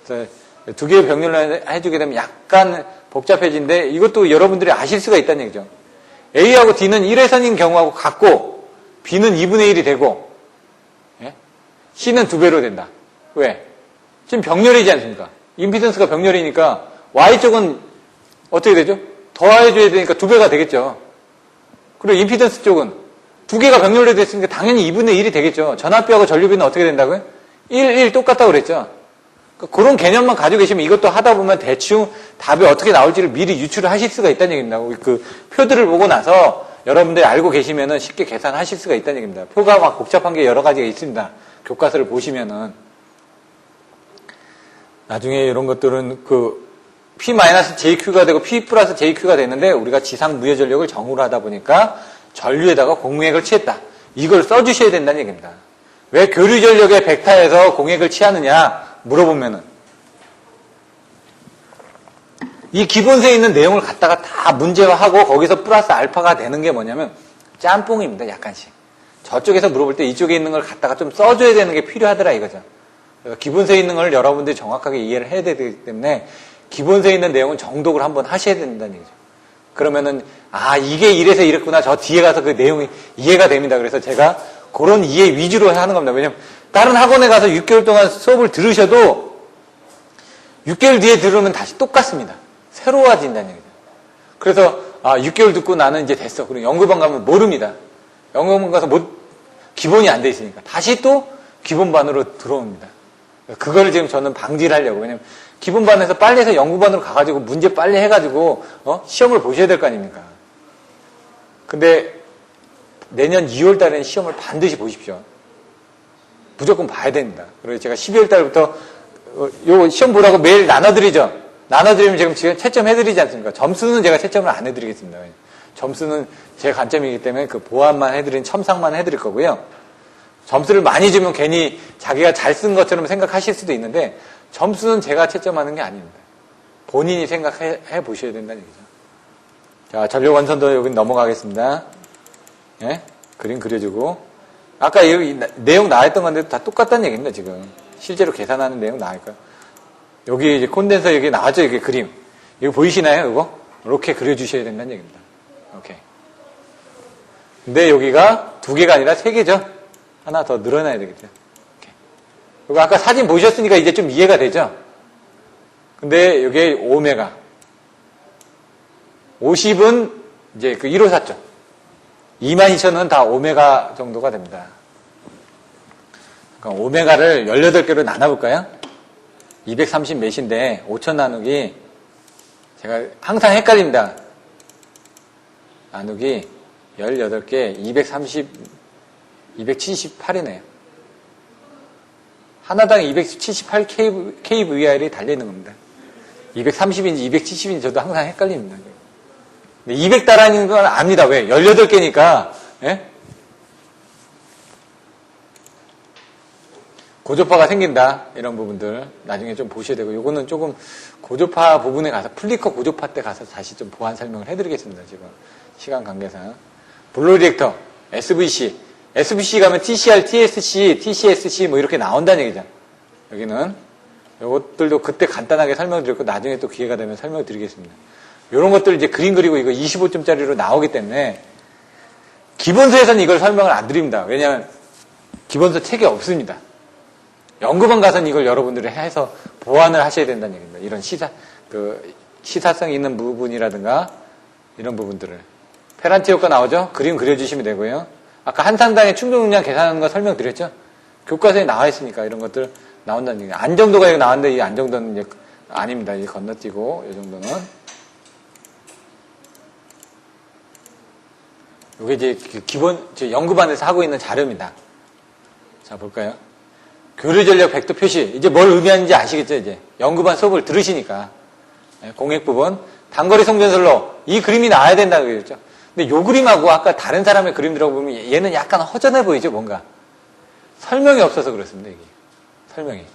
그래서 두 개의 병렬로 해주게 되면 약간 복잡해지는데 이것도 여러분들이 아실 수가 있다는 얘기죠. A하고 D는 1회선인 경우하고 같고 B는 2분의 1이 되고 C는 2배로 된다. 왜? 지금 병렬이지 않습니까? 임피던스가 병렬이니까 Y쪽은 어떻게 되죠? 더해줘야 되니까 2배가 되겠죠. 그리고 임피던스 쪽은 두 개가 병렬로 됐으니까 당연히 2분의 1이 되겠죠. 전압비하고 전류비는 어떻게 된다고요? 1 똑같다고 그랬죠. 그러니까 그런 개념만 가지고 계시면 이것도 하다 보면 대충 답이 어떻게 나올지를 미리 유추를 하실 수가 있다는 얘기입니다. 그 표들을 보고 나서 여러분들이 알고 계시면은 쉽게 계산하실 수가 있다는 얘기입니다. 표가 막 복잡한 게 여러 가지가 있습니다. 교과서를 보시면은. 나중에 이런 것들은 P-JQ가 되고 P 플러스 JQ가 되는데 우리가 지상 무효 전력을 정으로 하다 보니까 전류에다가 공액을 취했다. 이걸 써주셔야 된다는 얘기입니다. 왜 교류 전력의 벡터에서 공액을 취하느냐 물어보면은 이 기본서에 있는 내용을 갖다가 다 문제화하고 거기서 플러스 알파가 되는 게 뭐냐면 짬뽕입니다. 약간씩. 저쪽에서 물어볼 때 이쪽에 있는 걸 갖다가 좀 써줘야 되는 게 필요하더라 이거죠. 그래서 기본서에 있는 걸 여러분들이 정확하게 이해를 해야 되기 때문에 기본서에 있는 내용은 정독을 한번 하셔야 된다는 얘기죠. 그러면은 이게 이래서 이랬구나. 저 뒤에 가서 그 내용이 이해가 됩니다. 그래서 제가 그런 이해 위주로 하는 겁니다. 왜냐면 다른 학원에 가서 6개월 동안 수업을 들으셔도 6개월 뒤에 들으면 다시 똑같습니다. 새로워진다는 얘기죠. 그래서 6개월 듣고 나는 이제 됐어. 그리고 연구반 가면 모릅니다. 연구반 가서 기본이 안 돼 있으니까 다시 또 기본반으로 들어옵니다. 그거를 지금 저는 방지를 하려고. 왜냐면 기본반에서 빨리 해서 연구반으로 가가지고 문제 빨리 해가지고 시험을 보셔야 될 거 아닙니까? 근데 내년 2월 달에는 시험을 반드시 보십시오. 무조건 봐야 됩니다. 그래서 제가 12월 달부터 요 시험 보라고 매일 나눠드리죠. 나눠드리면 지금 채점 해드리지 않습니까? 점수는 제가 채점을 안 해드리겠습니다. 점수는 제 관점이기 때문에 그 보완만 해드린 첨삭만 해드릴 거고요. 점수를 많이 주면 괜히 자기가 잘 쓴 것처럼 생각하실 수도 있는데 점수는 제가 채점하는 게 아닙니다. 본인이 생각해 보셔야 된다는 얘기죠. 자, 전력 완성도 여기 넘어가겠습니다. 예? 그림 그려주고. 아까 이 내용 나왔던 건데 다 똑같다는 얘기입니다, 지금. 실제로 계산하는 내용 나올까요? 여기 이제 콘덴서 여기 나왔죠, 이게 그림. 이거 보이시나요, 이거? 이렇게 그려주셔야 된다는 얘기입니다. 오케이. 근데 여기가 2개가 아니라 3개죠? 하나 더 늘어나야 되겠죠. 오케이. 그리고 아까 사진 보셨으니까 이제 좀 이해가 되죠? 근데 여기 오메가. 50은 이제 그 1호사죠. 22,000은 다 오메가 정도가 됩니다. 그러니까 오메가를 18개로 나눠볼까요? 230 몇인데 5,000 나누기 제가 항상 헷갈립니다. 나누기 18개 230 278이네요. 하나당 278 kVR이 달려있는 겁니다. 230인지 270인지 저도 항상 헷갈립니다. 200 달하는 건 압니다. 왜? 18개니까. 예? 고조파가 생긴다. 이런 부분들 나중에 좀 보셔야 되고 요거는 조금 고조파 부분에 가서 플리커 고조파 때 가서 다시 좀 보완 설명을 해드리겠습니다. 지금 시간 관계상. 블루 리액터, SVC. SVC 가면 TCR, TSC, TCSC 뭐 이렇게 나온다는 얘기죠. 여기는 요것들도 그때 간단하게 설명드렸고 나중에 또 기회가 되면 설명드리겠습니다. 이런 것들 이제 그림 그리고 이거 25점짜리로 나오기 때문에 기본서에서는 이걸 설명을 안 드립니다. 왜냐하면 기본서 책이 없습니다. 연구원 가서는 이걸 여러분들이 해서 보완을 하셔야 된다는 얘기입니다. 이런 시사성 있는 부분이라든가 이런 부분들을. 페란티 효과 나오죠? 그림 그려주시면 되고요. 아까 한 상당의 충족 용량 계산하는 거 설명드렸죠? 교과서에 나와 있으니까 이런 것들 나온다는 얘기예요. 안정도가 여기 나왔는데 이 안정도는 이제 아닙니다. 이 건너뛰고 이 정도는. 이게 이제 기본 연구반에서 하고 있는 자료입니다. 자, 볼까요? 교류 전력 벡터 표시. 이제 뭘 의미하는지 아시겠죠, 이제? 연구반 수업을 들으시니까. 공액 부분. 단거리 송전설로 이 그림이 나와야 된다고 그랬죠. 근데 요 그림하고 아까 다른 사람의 그림 들어보면 얘는 약간 허전해 보이죠, 뭔가. 설명이 없어서 그렇습니다, 이게. 설명이.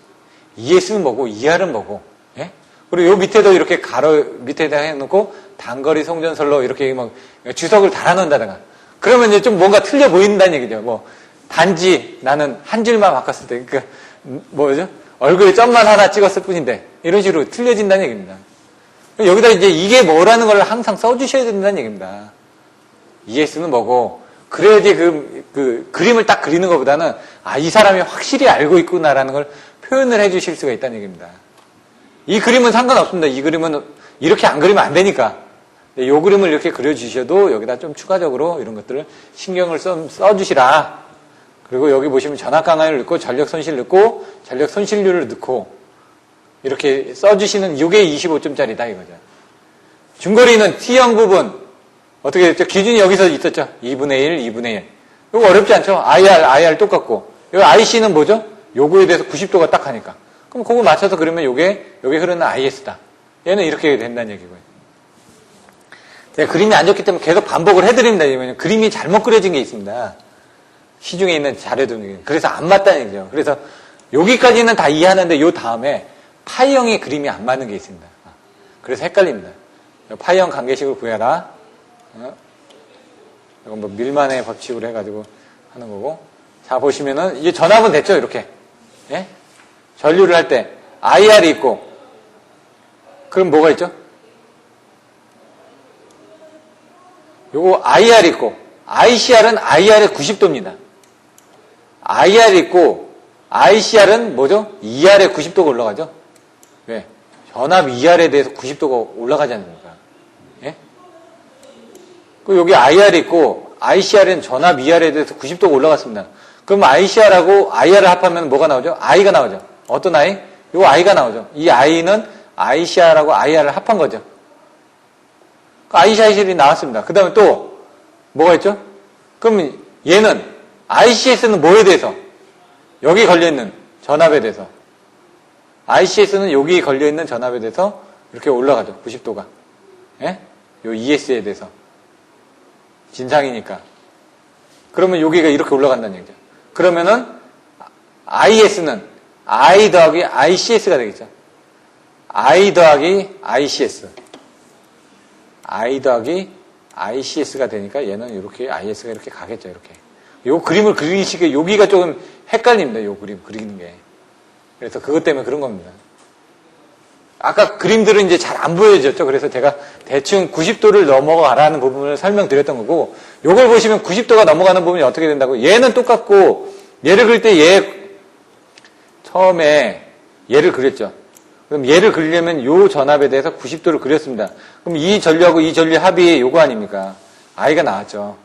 ES는 뭐고, ER은 뭐고, 예? 그리고 요 밑에도 이렇게 가로 밑에다 해놓고 단거리 송전설로 이렇게 막 주석을 달아놓는다든가. 그러면 이제 좀 뭔가 틀려 보인다는 얘기죠. 뭐, 단지 나는 한 줄만 바꿨을 때, 그러니까, 뭐죠? 얼굴에 점만 하나 찍었을 뿐인데, 이런 식으로 틀려진다는 얘기입니다. 여기다 이제 이게 뭐라는 걸 항상 써주셔야 된다는 얘기입니다. ES는 뭐고, 그래야지 그 그림을 딱 그리는 것보다는, 아, 이 사람이 확실히 알고 있구나라는 걸 표현을 해 주실 수가 있다는 얘기입니다. 이 그림은 상관없습니다. 이 그림은 이렇게 안 그리면 안 되니까. 이 그림을 이렇게 그려주셔도 여기다 좀 추가적으로 이런 것들을 신경을 써주시라. 그리고 여기 보시면 전압 강한을 넣고 전력 손실 넣고 전력 손실률을 넣고 이렇게 써주시는 이게 25점짜리다 이거죠. 중거리는 T형 부분 어떻게 됐죠? 기준이 여기서 있었죠. 2분의 1, 2분의 1. 이거 어렵지 않죠? IR 똑같고 여기 IC는 뭐죠? 요거에 대해서 90도가 딱 하니까. 그럼 그거 맞춰서 그러면 요게 흐르는 IS다. 얘는 이렇게 된다는 얘기고요. 제가 그림이 안 좋기 때문에 계속 반복을 해드립니다. 왜냐면 그림이 잘못 그려진 게 있습니다. 시중에 있는 자료도 그래서 안 맞다는 얘기죠. 그래서 여기까지는 다 이해하는데 요 다음에 파이형의 그림이 안 맞는 게 있습니다. 그래서 헷갈립니다. 파이형 관계식을 구해라. 이건 뭐 밀만의 법칙으로 해가지고 하는 거고. 자, 보시면은 이게 전압은 됐죠, 이렇게. 예? 전류를 할 때 IR이 있고 그럼 뭐가 있죠? 요거 IR 있고 ICR은 IR의 90도입니다. IR 있고 ICR은 뭐죠? ER의 90도가 올라가죠? 왜? 전압 ER에 대해서 90도가 올라가지 않습니까? 예? 그 여기 IR 있고 ICR은 전압 ER에 대해서 90도가 올라갔습니다. 그럼 ICR하고 IR을 합하면 뭐가 나오죠? I가 나오죠. 어떤 I? 요 I가 나오죠. 이 I는 ICR하고 IR을 합한 거죠. ICR이 나왔습니다. 그 다음에 또 뭐가 있죠? 그럼 얘는 ICS는 뭐에 대해서? 여기 걸려있는 전압에 대해서. ICS는 여기 걸려있는 전압에 대해서 이렇게 올라가죠. 90도가. 예? 요 ES에 대해서. 진상이니까. 그러면 여기가 이렇게 올라간다는 얘기죠. 그러면은 IS는 I 더하기 ICS가 되겠죠. I 더하기 ICS. I 더하기 ICS가 되니까 얘는 이렇게 IS가 이렇게 가겠죠. 이렇게. 요 그림을 그리시기에 여기가 조금 헷갈립니다. 요 그림 그리는 게. 그래서 그것 때문에 그런 겁니다. 아까 그림들은 이제 잘 안 보여졌죠. 그래서 제가 대충 90도를 넘어가라는 부분을 설명드렸던 거고, 요걸 보시면 90도가 넘어가는 부분이 어떻게 된다고? 얘는 똑같고, 얘를 그릴 때 처음에 얘를 그렸죠. 그럼 얘를 그리려면 요 전압에 대해서 90도를 그렸습니다. 그럼 이 전류하고 이 전류 합이 요거 아닙니까? I가 나왔죠.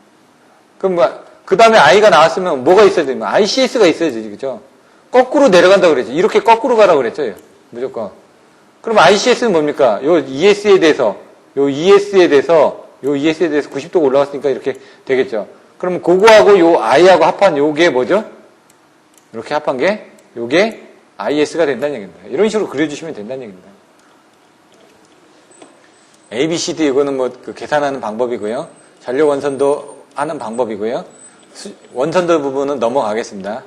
그럼 그 다음에 I가 나왔으면 뭐가 있어야 됩니까? ICS가 있어야지, 그죠? 거꾸로 내려간다고 그랬죠. 이렇게 거꾸로 가라고 그랬죠. 무조건. 그럼 ICS는 뭡니까? 요 ES에 대해서 90도가 올라갔으니까 이렇게 되겠죠. 그럼 그거하고 요 I하고 합한 요게 뭐죠? 이렇게 합한 게, 요게 IS가 된다는 얘기입니다. 이런 식으로 그려주시면 된다는 얘기입니다. A, B, C, D 이거는 계산하는 방법이고요. 전력 원선도 하는 방법이고요. 원선도 부분은 넘어가겠습니다.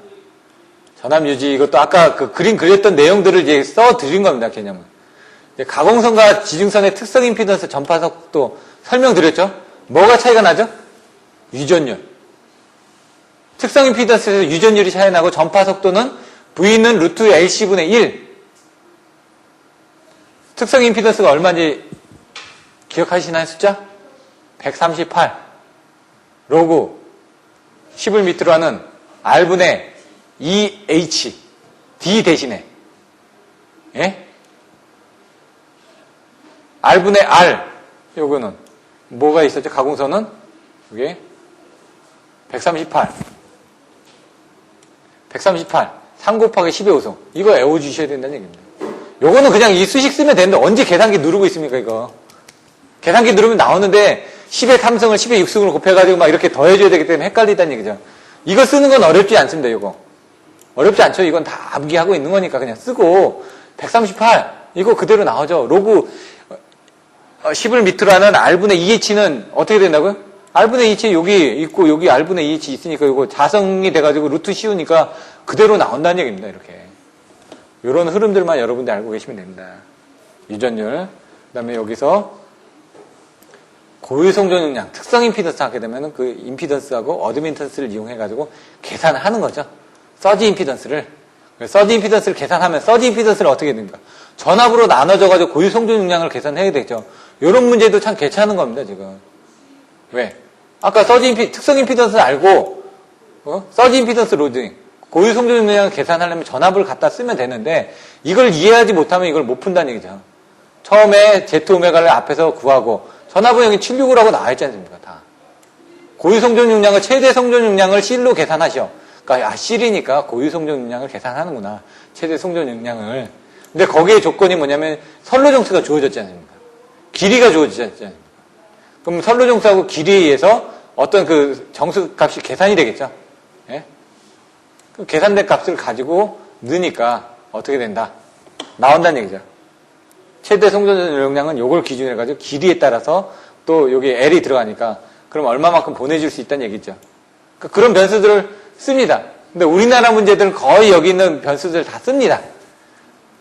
전압 유지, 이것도 아까 그 그림 그렸던 내용들을 이제 써드린 겁니다, 개념은. 가공선과 지중선의 특성 임피던스 전파 속도 설명드렸죠? 뭐가 차이가 나죠? 유전율. 특성 임피던스에서 유전율이 차이 나고 전파 속도는 V는 루트 LC분의 1. 특성 임피던스가 얼마인지 기억하시나요, 숫자? 138. 로그 10을 밑으로 하는 R분의 EH. D 대신에. 예? R분의 R. 요거는 뭐가 있었죠? 가공선은 이게 138. 3 곱하기 10의 5성. 이거 외워주셔야 된다는 얘기입니다. 요거는 그냥 이 수식 쓰면 되는데 언제 계산기 누르고 있습니까, 이거? 계산기 누르면 나오는데 10의 3성을 10의 6승으로 곱해가지고 막 이렇게 더해줘야 되기 때문에 헷갈리다는 얘기죠. 이거 쓰는 건 어렵지 않습니다, 이거. 어렵지 않죠. 이건 다 암기하고 있는 거니까 그냥 쓰고 138. 이거 그대로 나오죠. 로그 10을 밑으로 하는 R분의 EH는 어떻게 된다고요? R분의 EH 여기 있고 여기 R분의 EH 있으니까 이거 자성이 돼가지고 루트 씌우니까 그대로 나온다는 얘기입니다. 이렇게. 이런 흐름들만 여러분들 알고 계시면 됩니다. 유전율. 그 다음에 여기서 고유성전 용량, 특성 임피던스 하게 되면 그 임피던스하고 어드민턴스를 이용해가지고 계산을 하는 거죠. 서지 임피던스를. 서지 임피던스를 계산하면 서지 임피던스를 어떻게 됩니까? 전압으로 나눠져가지고 고유성전 용량을 계산해야 되죠. 이런 문제도 참 괜찮은 겁니다, 지금. 왜? 아까 특성 임피던스를 알고, 서지 임피던스 로딩, 고유성전 용량을 계산하려면 전압을 갖다 쓰면 되는데, 이걸 이해하지 못하면 이걸 못 푼다는 얘기죠. 처음에 Z오메가를 앞에서 구하고, 전압은 여기 765라고 나와있지 않습니까, 다. 고유성전 용량을, 최대 성전 용량을 C로 계산하셔. 그러니까, C이니까 고유성전 용량을 계산하는구나. 최대 성전 용량을. 근데 거기에 조건이 뭐냐면, 선로정수가 주어졌지 않습니까? 길이가 주어지지 않습니까? 그럼 선로정수하고 길이에 의해서 어떤 그 정수 값이 계산이 되겠죠? 예? 그 계산된 값을 가지고 넣으니까 어떻게 된다? 나온다는 얘기죠. 최대 성전 용량은 요걸 기준으로 해가지고 길이에 따라서 또 여기 L이 들어가니까 그럼 얼마만큼 보내줄 수 있다는 얘기죠. 그런 변수들을 씁니다. 근데 우리나라 문제들은 거의 여기 있는 변수들 다 씁니다.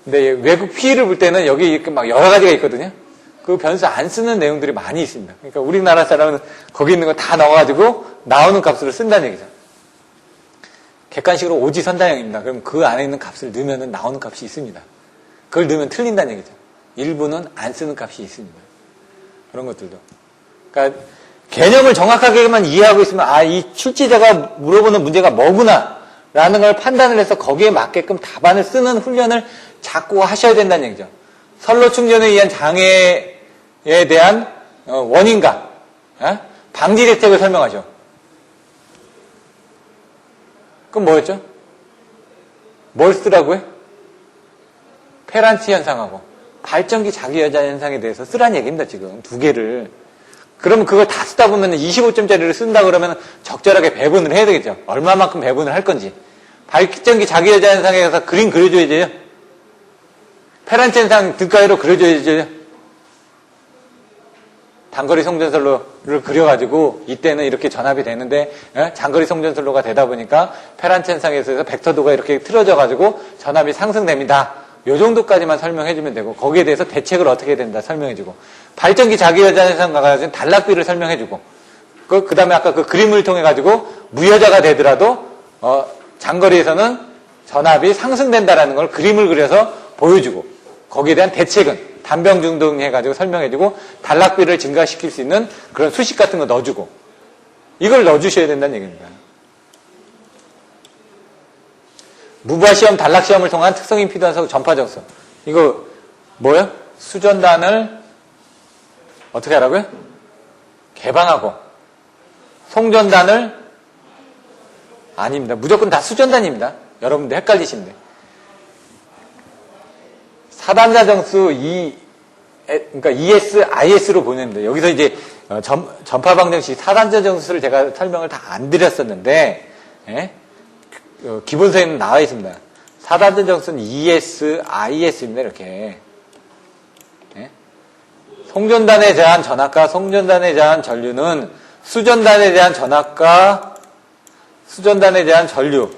근데 외국 PE를 볼 때는 여기 이렇게 막 여러 가지가 있거든요. 그 변수 안 쓰는 내용들이 많이 있습니다. 그러니까 우리나라 사람은 거기 있는 거 다 넣어가지고 나오는 값으로 쓴다는 얘기죠. 객관식으로 오지선다형입니다. 그럼 그 안에 있는 값을 넣으면 나오는 값이 있습니다. 그걸 넣으면 틀린다는 얘기죠. 일부는 안 쓰는 값이 있습니다. 그런 것들도. 그러니까 개념을 정확하게만 이해하고 있으면 이 출제자가 물어보는 문제가 뭐구나 라는 걸 판단을 해서 거기에 맞게끔 답안을 쓰는 훈련을 자꾸 하셔야 된다는 얘기죠. 선로 충전에 의한 장애에 대한 원인과 방지 대책을 설명하죠. 그럼 뭐였죠? 뭘 쓰라고요? 페란치 현상하고 발전기 자기여자 현상에 대해서 쓰라는 얘기입니다. 지금 두 개를. 그러면 그걸 다 쓰다 보면 25점짜리를 쓴다 그러면 적절하게 배분을 해야 되겠죠. 얼마만큼 배분을 할 건지. 발전기 자기여자 현상에서 그림 그려줘야 돼요. 페란체 현상 등가위로 그려줘야 돼요. 단거리 송전선로를 그려가지고 이때는 이렇게 전압이 되는데 장거리 송전선로가 되다 보니까 페란체 현상에서 벡터도가 이렇게 틀어져가지고 전압이 상승됩니다. 요 정도까지만 설명해주면 되고 거기에 대해서 대책을 어떻게 해야 된다 설명해주고 발전기 자기여자 현상과 가진 단락비를 설명해주고 그 다음에 아까 그 그림을 통해가지고 무여자가 되더라도 장거리에서는 전압이 상승된다라는 걸 그림을 그려서 보여주고 거기에 대한 대책은 단병 중등 해가지고 설명해주고 단락비를 증가시킬 수 있는 그런 수식 같은 거 넣어주고 이걸 넣어주셔야 된다는 얘기입니다. 무부하 시험, 단락 시험을 통한 특성 임피던스 전파 정수. 이거 뭐예요? 수전단을 어떻게 하라고요? 개방하고 송전단을 아닙니다. 무조건 다 수전단입니다. 여러분들 헷갈리시는데. 사단자 정수 그러니까 ES, IS로 보내는데 여기서 이제 전파 방정식 사단자 정수를 제가 설명을 다 안 드렸었는데 예? 기본서에는 나와 있습니다. 사단자 정수는 ES, IS입니다. 이렇게 예? 송전단에 대한 전압과 송전단에 대한 전류는 수전단에 대한 전압과 수전단에 대한 전류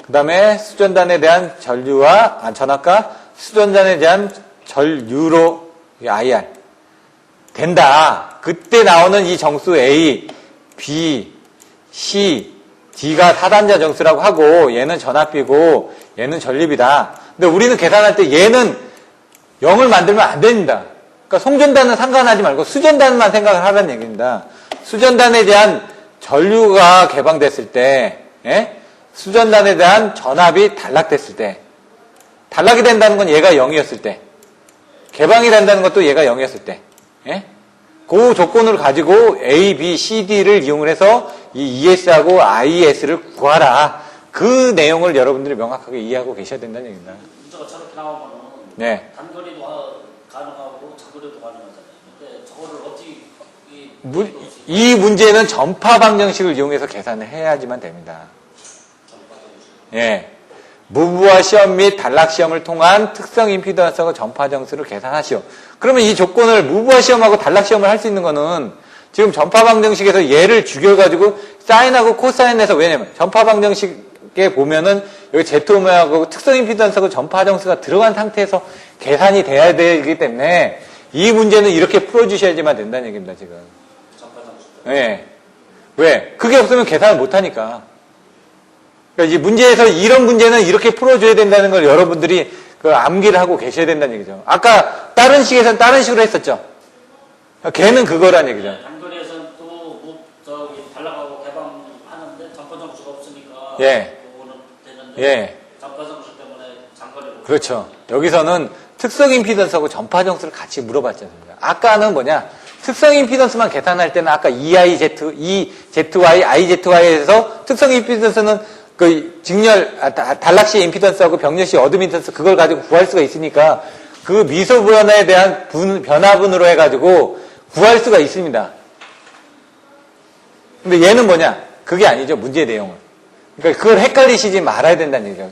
그 다음에 수전단에 대한 전압과 수전단에 대한 전류로 IR 된다. 그때 나오는 이 정수 A, B, C, D가 사단자 정수라고 하고 얘는 전압비고 얘는 전류비다. 근데 우리는 계산할 때 얘는 0을 만들면 안 됩니다. 그러니까 송전단은 상관하지 말고 수전단만 생각을 하라는 얘기입니다. 수전단에 대한 전류가 개방됐을 때 수전단에 대한 전압이 단락됐을 때 단락이 된다는 건 얘가 0이었을 때 개방이 된다는 것도 얘가 0이었을 때 그 조건을 가지고 A, B, C, D를 이용을 해서 이 ES하고 IS를 구하라. 그 내용을 여러분들이 명확하게 이해하고 계셔야 된다는 얘기입니다. 문제가 저렇게 나오면은 네. 단거리도 가능하고 장거리도 가능하잖아요. 근데 저거를 어떻게 이 문제는 전파 방정식을 이용해서 계산을 해야지만 됩니다. 예. 무부하 시험 및 단락 시험을 통한 특성 임피던스하고 전파 정수를 계산하시오. 그러면 이 조건을 무부하 시험하고 단락 시험을 할 수 있는 거는 지금 전파 방정식에서 얘를 죽여가지고 사인하고 코사인에서 왜냐면 전파 방정식에 보면은 여기 Z오메하고 특성 임피던스하고 전파 정수가 들어간 상태에서 계산이 돼야 되기 때문에 이 문제는 이렇게 풀어주셔야지만 된다는 얘기입니다, 지금. 전파 정수. 예. 왜? 그게 없으면 계산을 못하니까. 그러니까 이 문제에서 이런 문제는 이렇게 풀어줘야 된다는 걸 여러분들이 그 암기를 하고 계셔야 된다는 얘기죠. 아까 다른 식에서는 다른 식으로 했었죠. 걔는 그거란 얘기죠. 단거리에서는 또 단락하고 개방하는데 전파 정수가 없으니까 예. 그거는 되는데 예. 전파 정수 때문에 장거리로. 그렇죠. 여기서는 특성 임피던스하고 전파 정수를 같이 물어봤지 않습니까? 아까는 뭐냐? 특성 임피던스만 계산할 때는 아까 EIZ, EZY, IZY에서 특성 임피던스는 그 단락시의 임피던스하고 병렬시의 어드미턴스 그걸 가지고 구할 수가 있으니까 그 미소 변화에 대한 변화분으로 해가지고 구할 수가 있습니다. 근데 얘는 뭐냐? 그게 아니죠. 문제 내용은. 그러니까 그걸 헷갈리시지 말아야 된다는 얘기죠.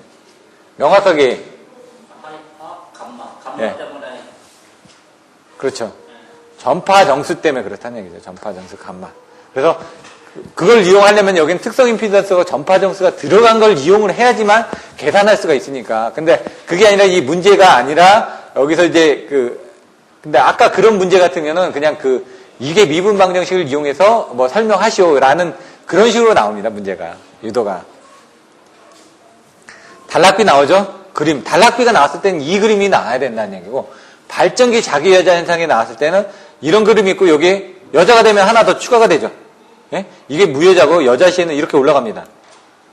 명확하게. 감마 예. 때문에. 그렇죠. 전파 정수 때문에 그렇다는 얘기죠. 전파 정수 감마. 그래서 그걸 이용하려면 여기는 특성 임피던스가 전파 정수가 들어간 걸 이용을 해야지만 계산할 수가 있으니까. 근데 그게 아니라 이 문제가 아니라 여기서 이제 근데 아까 그런 문제 같은 경우는 그냥 이게 미분 방정식을 이용해서 뭐 설명하시오라는 그런 식으로 나옵니다. 문제가. 유도가. 단락비 나오죠? 그림. 단락비가 나왔을 때는 이 그림이 나와야 된다는 얘기고 발전기 자기여자 현상이 나왔을 때는 이런 그림이 있고 여기 여자가 되면 하나 더 추가가 되죠. 예? 이게 무여자고 여자 시에는 이렇게 올라갑니다.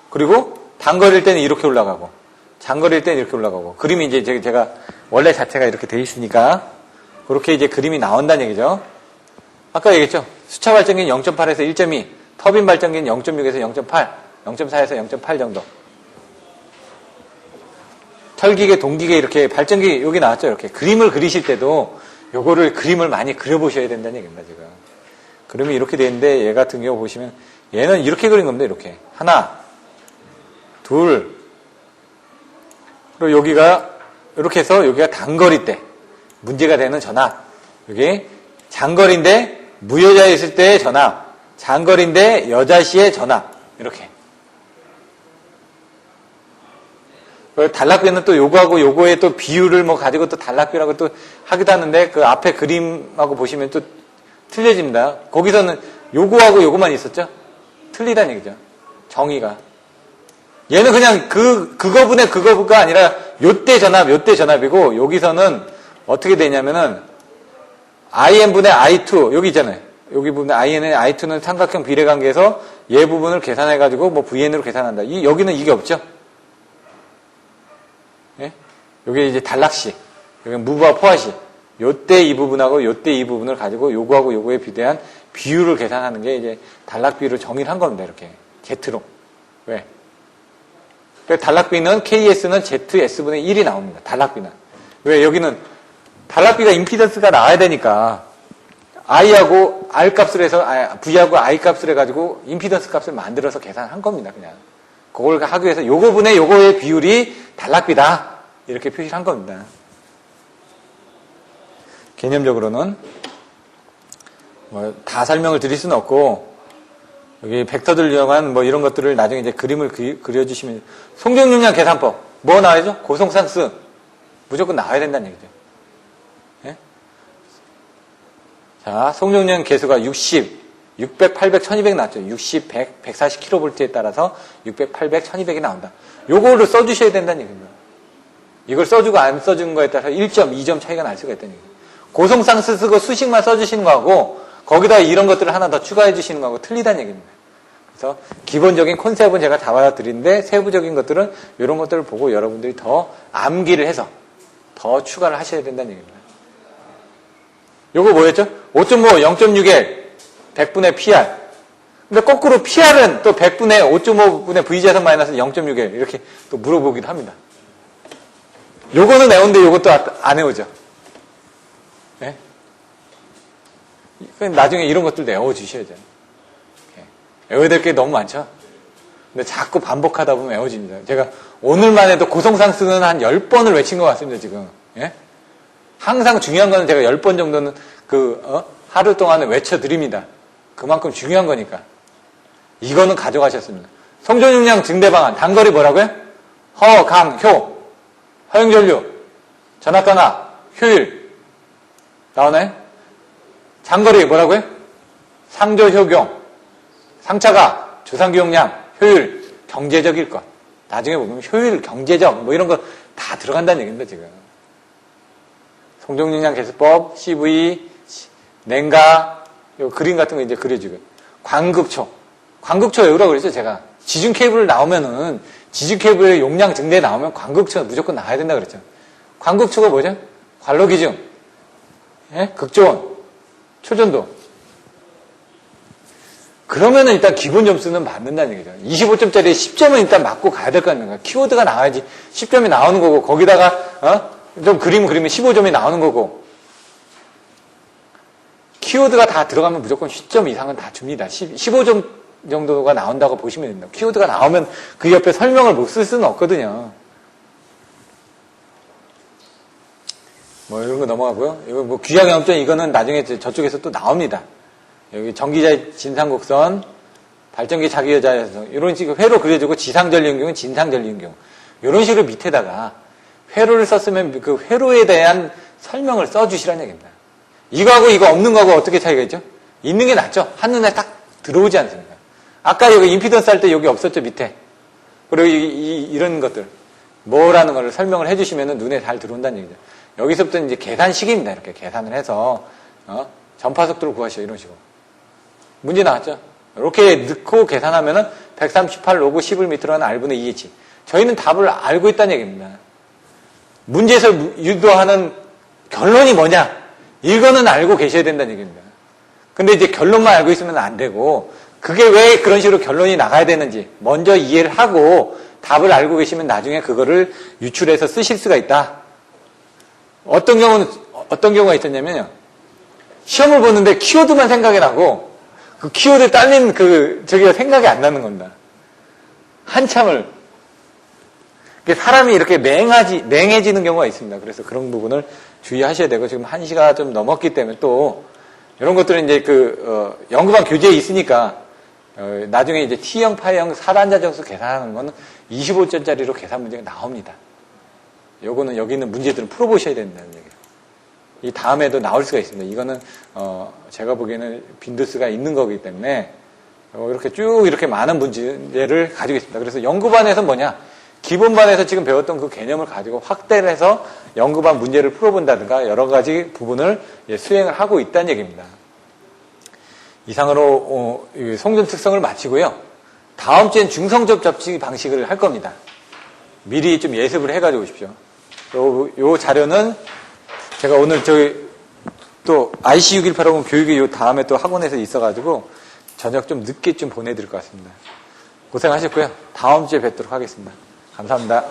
그리고 단거리일 때는 이렇게 올라가고 장거리일 때는 이렇게 올라가고 그림이 이제 제가 원래 자체가 이렇게 돼 있으니까 그렇게 이제 그림이 나온다는 얘기죠. 아까 얘기했죠. 수차 발전기는 0.8에서 1.2, 터빈 발전기는 0.6에서 0.8, 0.4에서 0.8 정도. 털기계, 동기계 이렇게 발전기 여기 나왔죠. 이렇게 그림을 그리실 때도 요거를 그림을 많이 그려보셔야 된다는 얘기입니다. 지금 그림이 이렇게 돼 있는데 얘 같은 경우 보시면 얘는 이렇게 그린 겁니다. 이렇게 하나, 둘, 그리고 여기가 이렇게 해서 여기가 단거리 때 문제가 되는 전압, 여기 장거리인데 무여자에 있을 때의 전압, 장거리인데 여자시의 전압, 이렇게. 단락비는 또 요거하고 요거의 또 비율을 뭐 가지고 또 단락비라고 또 하기도 하는데 그 앞에 그림하고 보시면 또 틀려집니다. 거기서는 요거하고 요거만 있었죠? 틀리다는 얘기죠. 정의가. 얘는 그냥 그거분의 그거가 아니라 요때 전압, 요때 전압이고 여기서는 어떻게 되냐면은 IN분의 I2 여기 있잖아요. 여기 부분에 IN의 I2는 삼각형 비례관계에서 얘 부분을 계산해가지고 뭐 VN으로 계산한다. 여기는 이게 없죠? 예? 여기 이제 단락시, 여기 무브와 포화시. 요때 이 부분하고 요때 이 부분을 가지고 요거하고 요거에 비대한 비율을 계산하는 게 이제 단락비로 정의를 한 겁니다. 이렇게. Z로. 왜? 그래서 단락비는 KS는 ZS분의 1이 나옵니다. 단락비는. 왜? 여기는 단락비가 임피던스가 나와야 되니까 I하고 R 값을 해서, V하고 I 값을 해가지고 임피던스 값을 만들어서 계산한 겁니다. 그냥. 그걸 하기 위해서 요거분의 요거의 비율이 단락비다. 이렇게 표시를 한 겁니다. 개념적으로는 뭐 다 설명을 드릴 수는 없고 여기 벡터들 이용한 뭐 이런 것들을 나중에 이제 그림을 그려주시면 송정용량 계산법 뭐 나와야죠? 고성상수 무조건 나와야 된다는 얘기죠. 예? 자, 송정용 계수가 60, 600, 800, 1200 나왔죠. 60, 100, 140kV에 따라서 600, 800, 1200이 나온다. 요거를 써주셔야 된다는 얘기입니다. 이걸 써주고 안 써준 거에 따라서 1점, 2점 차이가 날 수가 있다는 얘기예요. 고성상수 쓰고 수식만 써주시는 거하고 거기다 이런 것들을 하나 더 추가해 주시는 거하고 틀리다는 얘기입니다. 그래서 기본적인 콘셉트는 제가 잡아드리는데 세부적인 것들은 이런 것들을 보고 여러분들이 더 암기를 해서 더 추가를 하셔야 된다는 얘기입니다. 요거 뭐였죠? 5.5, 0.6L, 100분의 PR. 근데 거꾸로 PR은 또 100분의 5.5분의 V제곱 마이너스 0.6L 이렇게 또 물어보기도 합니다. 요거는 외우는데 요것도 안 외우죠. 네? 나중에 이런 것들도 외워주셔야죠. 외워야 될 게 너무 많죠? 근데 자꾸 반복하다 보면 외워집니다. 제가 오늘만 해도 고성상수는 한 10번을 외친 것 같습니다, 지금. 예? 항상 중요한 거는 제가 10번 정도는 하루 동안에 외쳐드립니다. 그만큼 중요한 거니까. 이거는 가져가셨습니다. 성전용량 증대 방안, 단거리 뭐라고요? 허, 강, 효, 허용전류, 전압강압, 효율. 나오나요? 장거리 뭐라고요? 상조효경, 상차가, 조상기용량, 효율, 경제적일 것. 나중에 보면 효율, 경제적 뭐 이런 거 다 들어간다는 얘기입니다, 지금. 송정용량 계수법, CV, 냉가, 요 그림 같은 거 이제 그려주고. 광극초. 광극초 외우라고 그랬죠, 제가. 지중 케이블 나오면은, 지중 케이블의 용량 증대 나오면 광극초가 무조건 나와야 된다 그랬죠. 광극초가 뭐죠? 관로기중, 예? 극조원, 초전도. 그러면은 일단 기본 점수는 맞는다는 얘기죠. 25점짜리 10점은 일단 맞고 가야 될 거 아닙니까? 키워드가 나와야지 10점이 나오는 거고, 거기다가, 좀 그리면 15점이 나오는 거고. 키워드가 다 들어가면 무조건 10점 이상은 다 줍니다. 15점 정도가 나온다고 보시면 됩니다. 키워드가 나오면 그 옆에 설명을 못 쓸 수는 없거든요. 뭐 이런 거 넘어가고요. 이거 뭐 귀하경합점 이거는 나중에 저쪽에서 또 나옵니다. 여기 전기자 진상곡선, 발전기 자기여자에서 이런 식으로 회로 그려주고 지상전류인경은 진상전류인경 이런 식으로 밑에다가 회로를 썼으면 그 회로에 대한 설명을 써주시라는 얘기입니다. 이거하고 이거 없는 거하고 어떻게 차이가 있죠? 있는 게 낫죠? 한눈에 딱 들어오지 않습니까? 아까 여기 임피던스 할 때 여기 없었죠, 밑에. 그리고 이런 것들. 뭐라는 걸 설명을 해주시면 눈에 잘 들어온다는 얘기죠. 여기서부터 이제 계산식입니다. 이렇게 계산을 해서, 전파속도를 구하시오. 이런 식으로. 문제 나왔죠? 이렇게 넣고 계산하면은 138 로그 11m라는 R분의 2H. 저희는 답을 알고 있다는 얘기입니다. 문제에서 유도하는 결론이 뭐냐? 이거는 알고 계셔야 된다는 얘기입니다. 근데 이제 결론만 알고 있으면 안 되고, 그게 왜 그런 식으로 결론이 나가야 되는지 먼저 이해를 하고 답을 알고 계시면 나중에 그거를 유출해서 쓰실 수가 있다. 어떤 경우가 있었냐면요. 시험을 보는데 키워드만 생각이 나고 그 키워드 딸린 저기가 생각이 안 나는 겁니다. 한참을. 사람이 이렇게 맹해지는 경우가 있습니다. 그래서 그런 부분을 주의하셔야 되고, 지금 1시가 좀 넘었기 때문에 또, 이런 것들은 이제 연구반 교재에 있으니까, 나중에 이제 T형, 파형 4단자 정수 계산하는 거는 25점짜리로 계산 문제가 나옵니다. 요거는 여기 있는 문제들은 풀어보셔야 된다는 얘기예요. 이 다음에도 나올 수가 있습니다. 이거는, 제가 보기에는 빈도수가 있는 거기 때문에, 이렇게 쭉 이렇게 많은 문제를 가지고 있습니다. 그래서 연구반에서 뭐냐? 기본반에서 지금 배웠던 그 개념을 가지고 확대를 해서 연구반 문제를 풀어본다든가 여러 가지 부분을 수행을 하고 있다는 얘기입니다. 이상으로 송전 특성을 마치고요. 다음 주엔 중성접 접지 방식을 할 겁니다. 미리 좀 예습을 해가지고 오십시오. 요 자료는 제가 오늘 또 IC618하고 교육이 요 다음에 또 학원에서 있어가지고 저녁 좀 늦게 좀 보내드릴 것 같습니다. 고생하셨고요. 다음 주에 뵙도록 하겠습니다. 감사합니다.